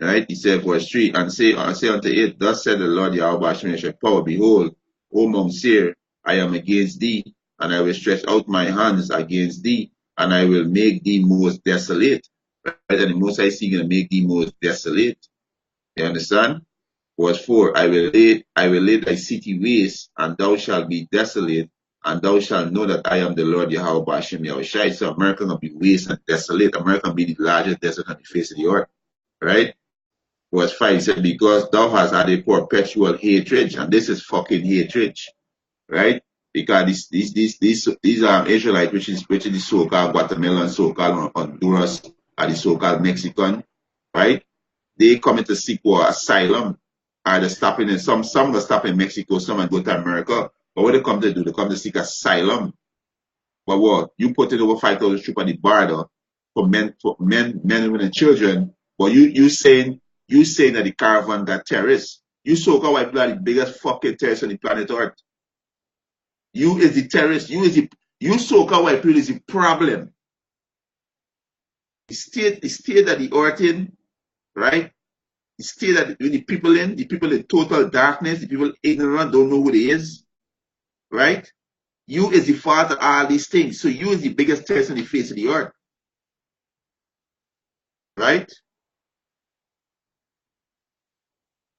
Right? He said, verse 3, and say unto it, Thus said the Lord Yahweh Hashem power, behold, O Mount Seir, I am against thee, and I will stretch out my hands against thee, and I will make thee most desolate. Right? And the Most High is going to make thee most desolate. You understand? Verse 4, I will lay thy city waste, and thou shalt be desolate, and thou shalt know that I am the Lord Yahweh Hashem Yahushai. So America going to be waste and desolate. America going to be the largest desert on the face of the earth. Right? Verse 5, he said, because thou hast had a perpetual hatred, and this is fucking hatred, right? Because these Israelites, which is the so-called Guatemalan, so-called Honduras, and the so-called Mexican, right? They come to seek for asylum. Are they stopping in some are stopping in Mexico, some are go to America. But what they come to do, they come to seek asylum. But what? You put in over 5,000 troops on the border for men, women, and children. But you saying that the caravan got terrorists. You so-called white people are the biggest fucking terrorists on the planet Earth. You is the terrorist. You so-called white people is the problem. The state that the earth in, right? The state that the people in total darkness, the people ignorant, don't know who they is, right? You is the father of all these things. So you is the biggest terrorist on the face of the earth. Right?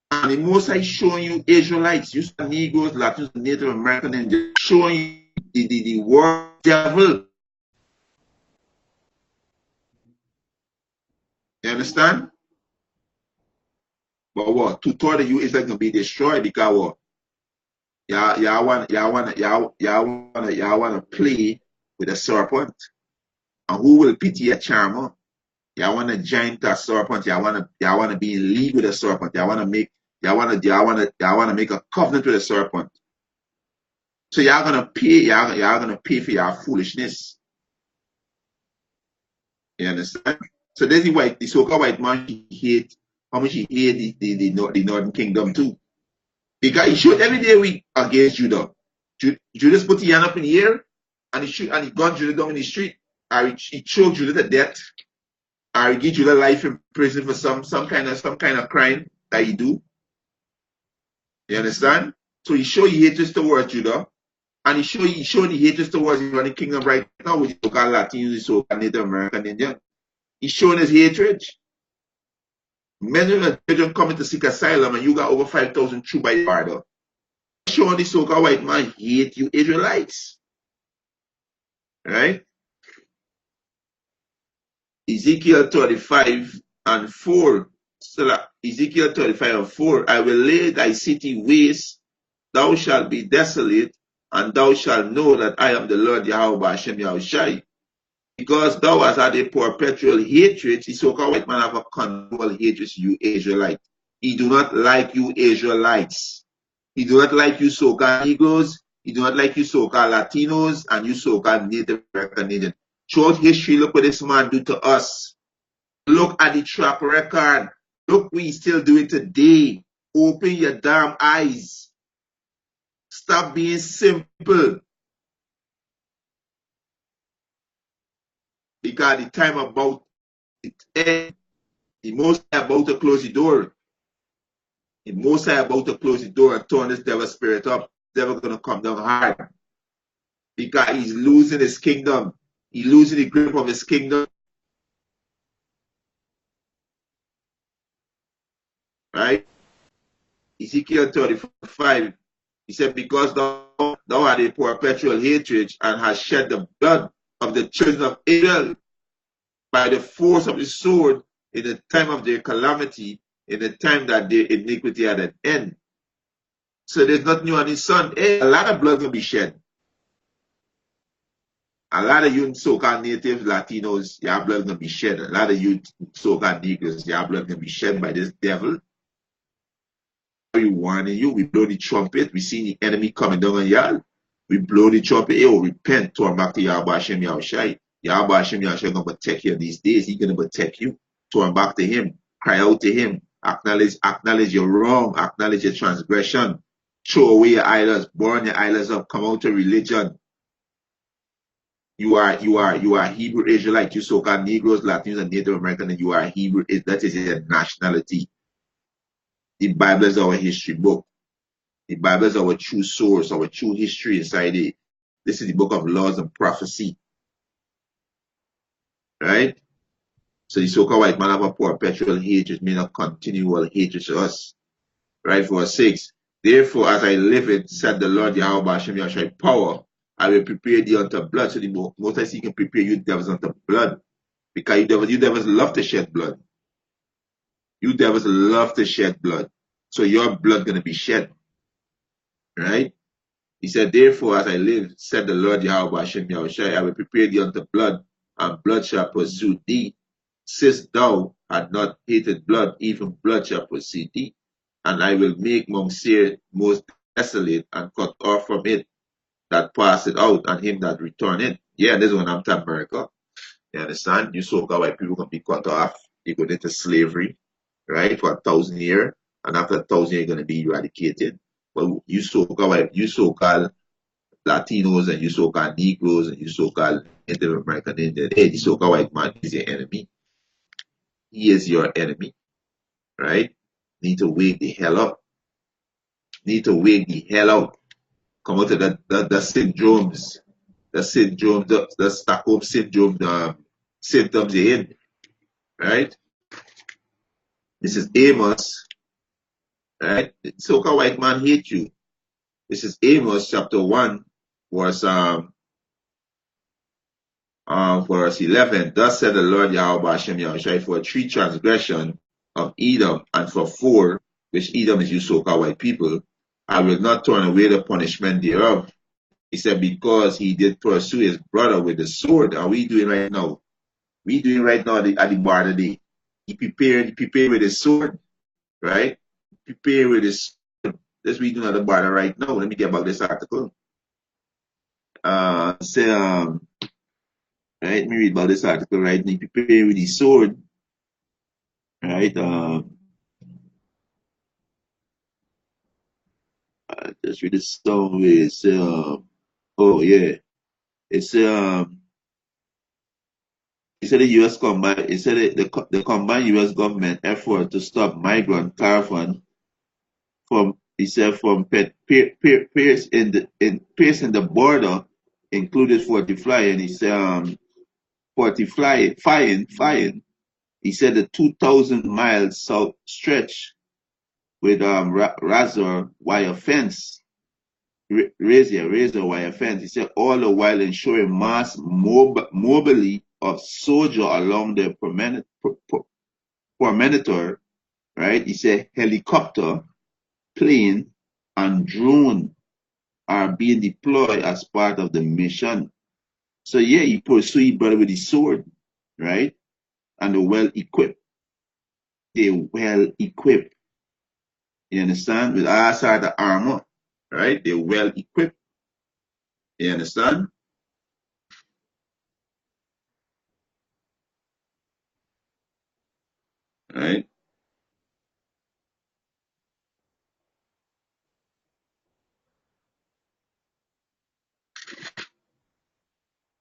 And the Most High showing you Israelites, you Negroes, Latinos, Native American, and showing you the world devil. You understand? But what? Two-thirds of you is like gonna be destroyed because what? Y'all wanna play with a serpent. And who will pity a charmer? Y'all wanna join a serpent, y'all wanna be in league with a serpent, y'all wanna make a covenant with a serpent. So y'all gonna pay for your foolishness. You understand? So there's the so-called white man, how much he hate the Northern Kingdom too. Because he showed every day we against Judah. Judas put his hand up in the air and he got Judah down in the street. Or he choked Judah to death. Or he give Judah life in prison for some kind of crime that he do. You understand? So he showed he hatred towards Judah. And he showed the hatred towards the Northern Kingdom right now with the so-called Latinos, the so-called Native American Indian. He's showing his hatred. Men and children coming to seek asylum and you got over 5,000 troops by the border. Showing the so-called white man hate you Israelites. Right? Ezekiel 35:4. So Ezekiel 35:4. I will lay thy city waste, thou shalt be desolate, and thou shalt know that I am the Lord Yahweh Hashem Yahushai. Because thou hast had a perpetual hatred, the so-called white man have a continual hatred to you Israelites. He do not like you Israelites. He do not like you so-called Negroes. He do not like you so-called Latinos and you so-called Native American Indian. Throughout history, look what this man do to us. Look at the track record. Look what he's still doing today. Open your damn eyes. Stop being simple. Because the time about it end. The Most High about to close the door. The Most High about to close the door and turn this devil spirit up. The devil gonna come down hard. Because he's losing his kingdom. He's losing the grip of his kingdom. Right? Ezekiel 35, he said, because thou had a perpetual hatred and hast shed the blood of the children of Israel by the force of the sword in the time of their calamity, in the time that their iniquity had an end. So there's nothing new on his son. A lot of blood will be shed. A lot of you so-called native Latinos, your blood gonna be shed. A lot of you so-called Negroes, your blood gonna be shed by this devil. We warning you. We blow the trumpet. We see the enemy coming down on y'all. We blow the trumpet. Yo, repent. Turn back to Yahweh Hashem Yahushai. Yahweh Hashem Yahushai gonna protect you these days. He's gonna protect you. Turn back to him. Cry out to him. Acknowledge your wrong. Acknowledge your transgression. Throw away your idols. Burn your idols up. Come out to religion. You are Hebrew Israelite. You so-called Negroes, Latinos, and Native American, and you are Hebrew. That is your nationality. The Bible is our history book. The Bible is our true source, our true history inside it. This is the book of laws and prophecy. Right? So the so-called white man have a perpetual hatred, meaning a continual hatred to us. Right? Verse 6. Therefore, as I live it, said the Lord Yahweh Hashem Yahshai power, I will prepare thee unto blood. So the most I see can prepare you devils unto blood. Because you devils love to shed blood. You devils love to shed blood. So your blood gonna be shed. Right? He said, therefore, as I live, said the Lord Yahweh Hashem Yahushai, I will prepare thee unto blood, and blood shall pursue thee. Since thou had not hated blood, even blood shall pursue thee. And I will make Mount Seir most desolate, and cut off from it that passeth out, and him that return it. Yeah, this is when I'm to America. You understand? You so-called white people gonna be cut off. You go into slavery, right, for 1,000 years, and after 1,000 years, you're gonna be eradicated. But you so-called Latinos, and you so-called Negroes, and you so-called Native American Indian, hey, the so-called white man is your enemy. He is your enemy, right? Need to wake the hell up. Need to wake the hell out. Come out of the syndromes, the Stockholm syndrome, the symptoms you're in, right? This is Amos, right? The so-called white man hate you. This is Amos chapter 1, verse 11. Thus said the Lord Yahweh Hashem Yahushai, for 3 transgression of Edom, and for 4, which Edom is you so-called white people, I will not turn away the punishment thereof. He said, because he did pursue his brother with the sword. Are we doing right now? We doing right now at the bar today. He prepared with his sword, right? Prepare with his sword. That's what we doing at the bar right now. Let me get back this article. Right, let me read about this article, right? He prepared with his sword, right? Just read this song where it's oh yeah. It's He said the U.S. combined. He said the combined U.S. government effort to stop migrant caravan from piercing the border included fortifying. He said fortifying. He said the 2,000 miles south stretch with razor wire fence. Razor wire fence. He said all the while ensuring mass mobility of soldier along the perimeter, right? He said helicopter, plane, and drone are being deployed as part of the mission. So yeah, he pursued brother with his sword, right? And they're well equipped. They're well equipped. You understand? With all sort of armor, right? They're well equipped. You understand? Right?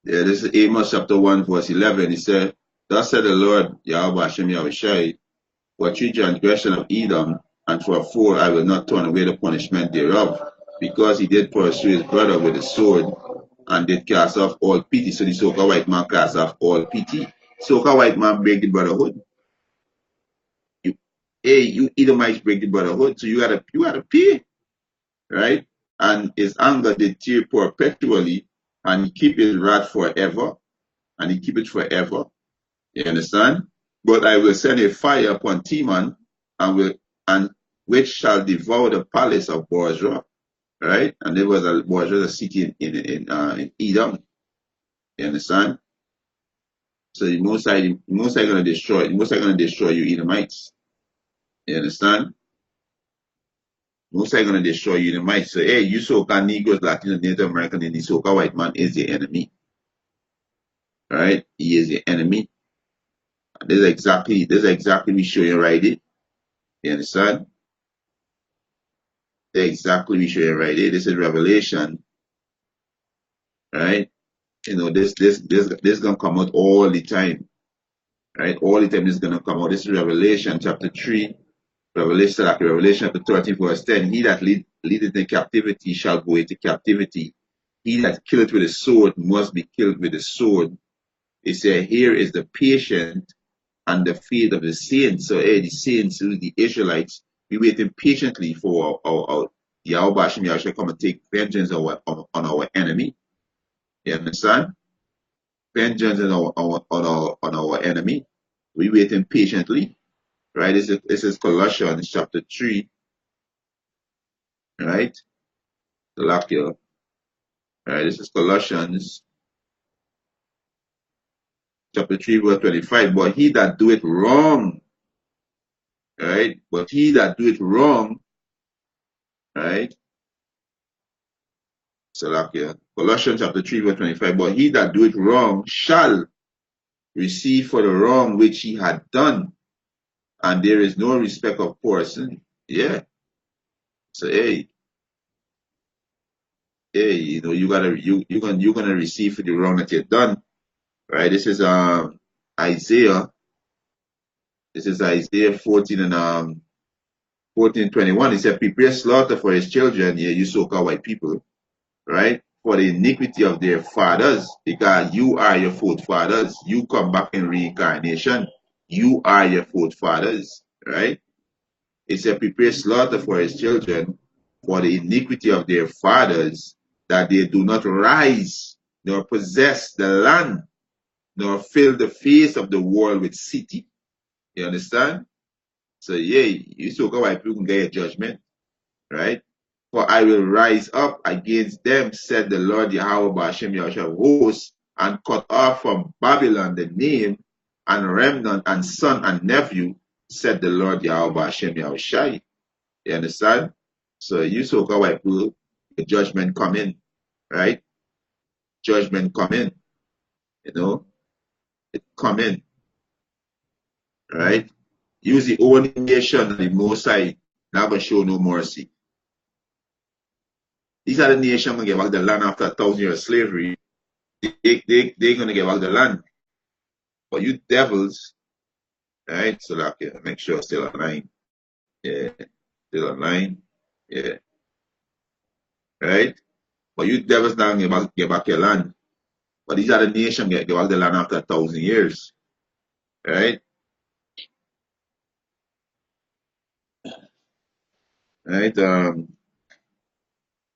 Yeah, this is Amos chapter 1, verse 11. He said, thus said the Lord, Yahweh Hashem Yahushai, for 3 transgression of Edom, and for 4 I will not turn away the punishment thereof, because he did pursue his brother with a sword, and did cast off all pity. So the so-called white man cast off all pity. So-called white man break the brotherhood. You Edomites break the brotherhood, so you gotta pay, right? And his anger did tear perpetually, and he keep his wrath forever, and he keep it forever. You understand? But I will send a fire upon Teman, and which shall devour the palace of Bozrah, right? And there was a Bozrah, a city in Edom. You understand? So the Most High gonna destroy, the Most High gonna destroy you Edomites. You understand? Most High gonna destroy you Edomites. So hey, you so-called Negroes, Latinos, Native American, and the so-called white man is the enemy. All right? He is the enemy. This is exactly we show you right it. You understand? This exactly we show you right it. This is Revelation, right? You know, this gonna come out all the time. Right? All the time this is gonna come out. This is Revelation chapter 3. Revelation chapter 13, verse 10. He that leadeth in captivity shall go into captivity. He that killeth with a sword must be killed with a sword. It said, here is the patient and the faith of the saints. So, hey, the saints, who the Israelites, we waiting patiently for our Yahweh Hashem Yahshua come and take vengeance on our enemy. You understand? Vengeance on our enemy. We waiting patiently. Right? This is Colossians chapter 3. Right? Salakia. Right? This is Colossians chapter 3, verse 25. But he that doeth wrong, right? But he that doeth wrong, right? Salakia. Colossians chapter 3, verse 25. But he that doeth wrong shall receive for the wrong which he had done. And there is no respect of person. Yeah. So you know, you're gonna receive for the wrong that you've done. Right? This is Isaiah. This is Isaiah 14 and 14:21. He said, prepare slaughter for his children, yeah, you so-called white people, right? For the iniquity of their fathers, because you are your forefathers. You come back in reincarnation. You are your forefathers, right? It said, prepare slaughter for his children for the iniquity of their fathers, that they do not rise, nor possess the land, nor fill the face of the world with city. You understand? So, yeah, you so-called white people can get a judgment, right? For I will rise up against them, said the Lord Yahweh Ba'ashem Yahushua of hosts, and cut off from Babylon the name, and remnant, and son, and nephew, said the Lord Yahweh Ba'ashem Yahushua. You understand? So you so-called white people, the judgment come in, right? Judgment come in, you know? It come in, right? Use the only nation, the Most High, not going to show no mercy. These are the nations going to get back the land after 1,000 years of slavery. They're going to get back the land. But you devils, right? So like, yeah, make sure still online. Yeah, still online. Yeah, right? But you devils now get back your land. But these are the nations get back the land after 1,000 years. Right? Right?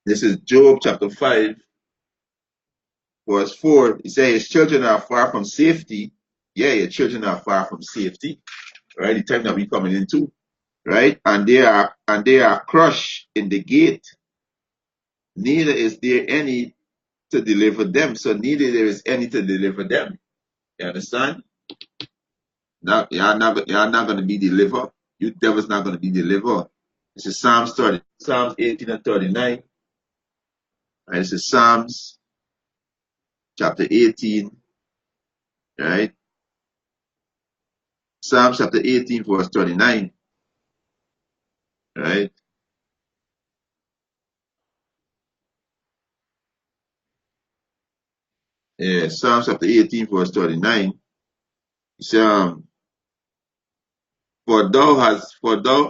This is Job chapter 5, verse 4. It says, his children are far from safety. Yeah, your children are far from safety. Right? The time that we coming into. Right? And they are crushed in the gate. Neither is there any to deliver them. So neither there is any to deliver them. You understand? Now, you're not going to be delivered. You devil's not going to be delivered. This is Psalms 18 and 39. Right? This is Psalms chapter 18. Right? Psalms chapter 18, verse 39. Right? Yeah, Psalms chapter 18, verse 39. It says, for thou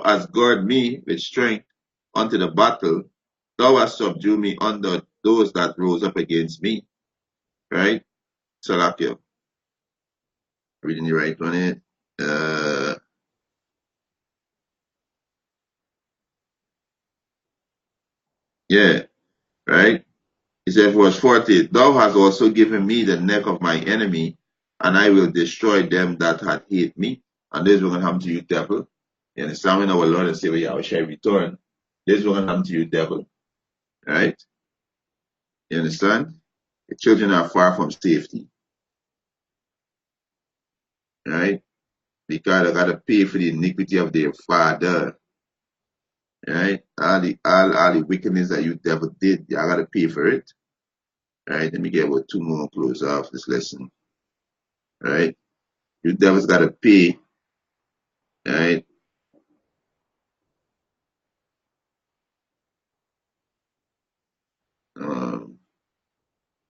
hast girded me with strength unto the battle. Thou hast subdued me under those that rose up against me. Right? Salakia. Reading the right on it. Yeah, right? He said, verse 40, thou hast also given me the neck of my enemy, and I will destroy them that had hate me. And this will happen to you, devil. You understand? When our Lord and Savior Yahweh shall return, this will happen to you, devil. Right? You understand? The children are far from safety, right? Because they gotta pay for the iniquity of their father, right? All the wickedness that you devil did, you gotta pay for it, right? Let me get about two more close off this lesson, right? You devils gotta pay, right?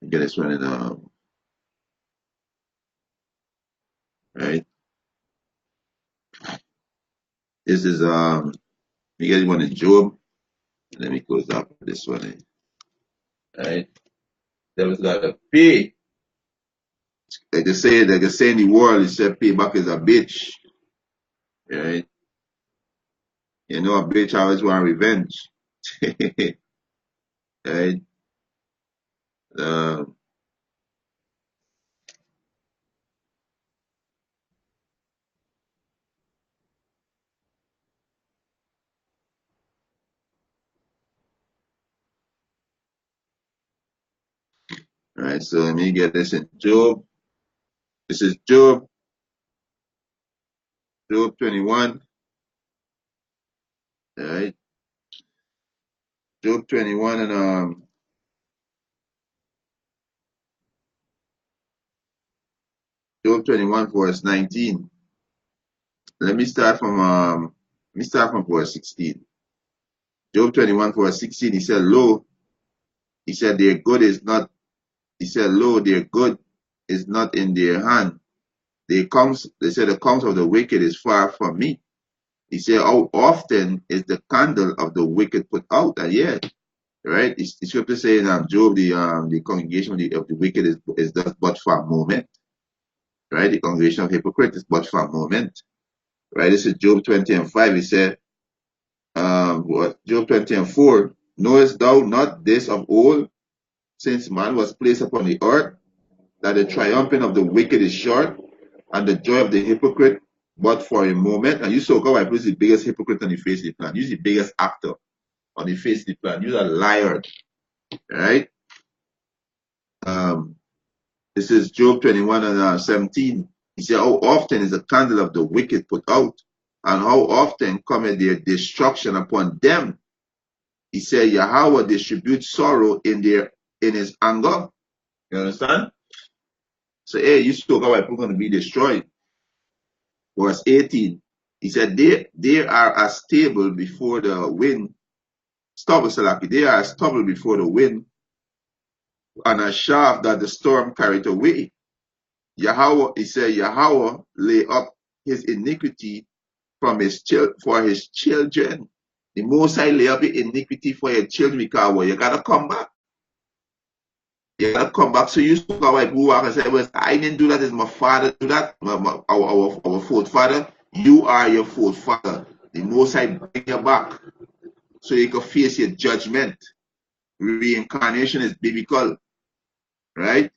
Get this one in, right? This is you get one in Job. Let me close off this one, right? Devils gotta pay. Like they say in the world, it said payback is a bitch, right? You know, a bitch always want revenge, right? Um, right. So let me get this in Job. This is Job 21, right? Job 21 and Job 21 verse 19. Let me start from verse 16. Job 21 verse 16. He said, "Lo, he said their good is not. He said, lo, their good is not in their hand. They said the comes of the wicked is far from me." He said, "How often is the candle of the wicked put out?" And yeah, right. The scripture saying Job, the congregation of the wicked is just but for a moment, right? The congregation of hypocrites is but for a moment, right? This is Job 20 and 5. He said, Job 20 and 4, "Knowest thou not this of old, since man was placed upon the earth, that the triumphing of the wicked is short, and the joy of the hypocrite but for a moment." And you saw God who's the biggest hypocrite on the face of the planet. He's the biggest actor on the face of the planet. You're a liar, right? Um, this is Job 21 and 17. He said, "How often is the candle of the wicked put out? And how often cometh their destruction upon them?" He said, "Yahweh distributes sorrow in his anger." You understand? So, hey, you spoke about people going to be destroyed. Verse 18. He said, they are as stable before the wind. Stubble, Salaki. They are as stubble before the wind, and a shaft that the storm carried away. Yahweh, he said, Yahweh lay up his iniquity for his children. The Most High lay up the iniquity for your children, because well, you gotta come back. You gotta come back. So you spoke about who walk and say, "Well, I didn't do that. It's my father do that. Our forefather. You are your forefather. The Most High bring you back so you can face your judgment." Reincarnation is biblical, right?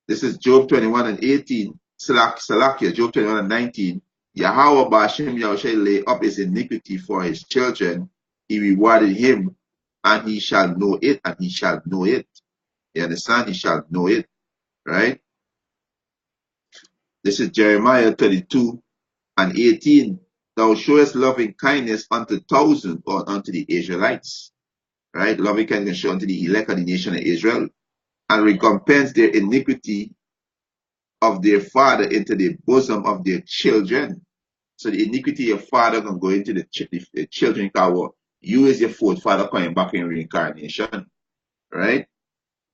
This is Job 21 and 18. Salakia, Job 21 and 19. Yahweh Ba'ashem Yahushua lay up his iniquity for his children. He rewarded him, and he shall know it, and he shall know it. You understand? He shall know it, right? This is Jeremiah 32 and 18. "Thou showest loving kindness unto thousands, or unto the Israelites," right? Loving kindness shown unto the elect of the nation of Israel, "and recompense their iniquity of their father into the bosom of their children." So the iniquity of your father can go into the children. You as your forefather coming back in reincarnation, right?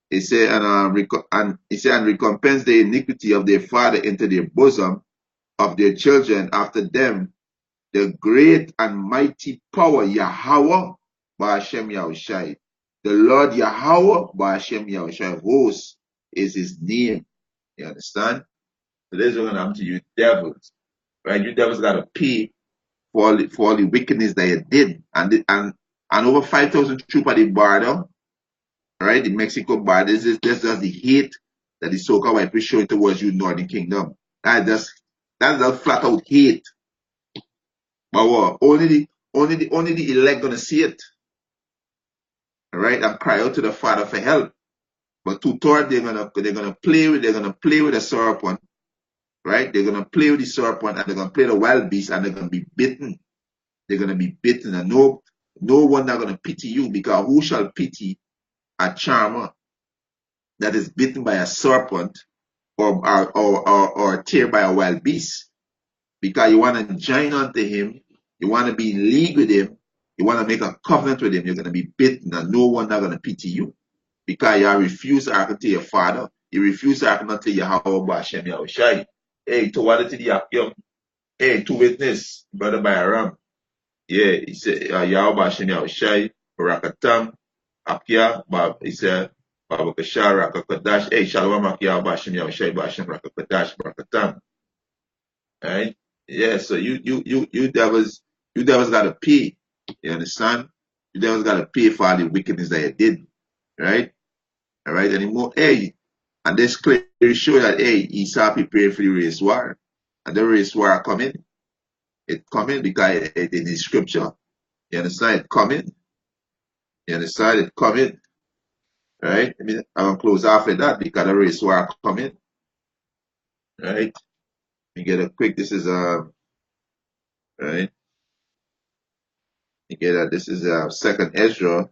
He said, and recompense the iniquity of their father into their bosom of their children after them, the great and mighty power Yahweh Ba'ashem Yahushai. The Lord Yahweh Ba'ashem Yahushai host is his name. You understand? So this is what I'm to you devils. Right? You devils gotta pay for all the wickedness that you did. And over 5,000 troops at the border, right? The Mexico border. This just the hate that the so-called white people showing towards you, Northern Kingdom. That's just flat out hate. But what? Only the elect gonna see it. Right? And cry out to the Father for help. But two-thirds they're gonna play with the serpent, right? They're gonna play with the serpent and they're gonna play the wild beast and they're gonna be bitten. They're gonna be bitten, and no one not gonna pity you, because who shall pity a charmer that is bitten by a serpent or tear by a wild beast? Because you want to join unto him, you want to be in league with him, you want to make a covenant with him, you're going to be bitten, and no one not going to pity you. Because you refuse to hearken to your father, you refuse to hearken unto Yahweh Bashem Yahushai. Hey, to what it is, hey, to witness, brother Bayram. Yeah, he said, Yahweh Bashem Yahushai, Barakatam, Akia, he said, Baba Kashar, Rakakadash, hey, Shalom, Akia, Bashem Yahushai, Bashem, Rakakadash, Barakatam. Right? Yeah, so you devils gotta pay. You understand? You devils gotta pay for all the wickedness that you did. Right? All right, anymore. Hey, and this clearly show that hey, Esau prepared for the race war. And the race war coming. It coming because it in the scripture. You understand? It coming. You understand? It coming. Right? I mean, I'm gonna close after that because the race war coming. Right? You get a quick, this is right. You get that this is second Ezra,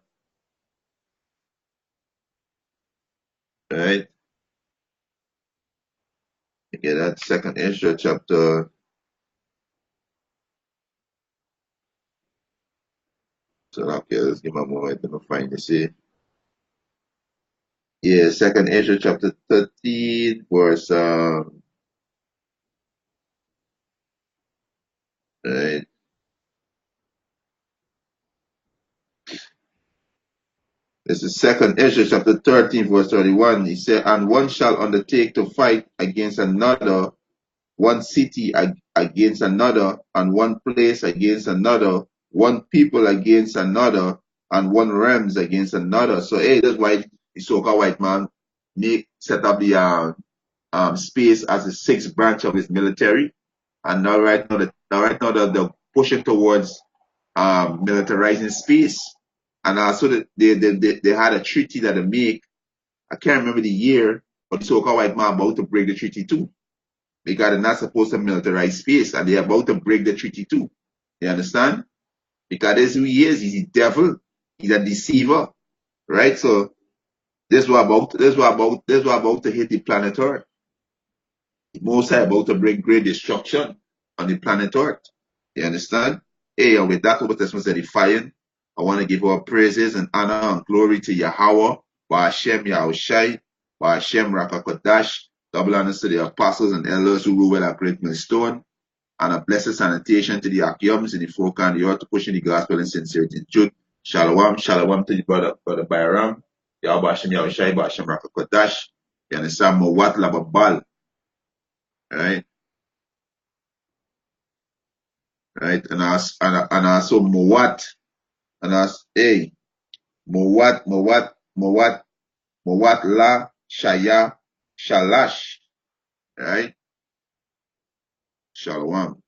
right? You get that second Ezra chapter. So okay, let's give me a moment to find this here. Yeah, second Ezra chapter 13, verse right. This is second Ezra chapter 13, verse 31. He said, and one shall undertake to fight against another, one city against another, and one place against another, one people against another, and one realms against another. So hey, that's why the so-called white man set up the space as the sixth branch of his military. And they're pushing towards militarizing space. And also they had a treaty that they make. I can't remember the year, but the so-called white man about to break the treaty too. Because they're not supposed to militarize space, and they're about to break the treaty too. You understand? Because this who he is, he's the devil, he's a deceiver. Right? So this was about to hit the planet Earth. The Most High about to bring great destruction on the planet Earth. You understand? Hey, and with that over Testament edifying, I want to give our praises and honor and glory to Yahweh, Ba'ashem Yahushai, Ba'ashem Rakakodash, double honors to the apostles and elders who rule well at Great Millstone, and a blessed sanitation to the Akiums in the folk and the earth to pushing the gospel in sincerity and truth. Shalom, shalom to the brother Bayram, Yahweh Ba'ashem Yahushai, Ba'ashem Rakakodash, you understand? Mawat Lababal, right? Right? And also Mowat, and as hey, Mowat La Shaya Shalash, right? Shalom.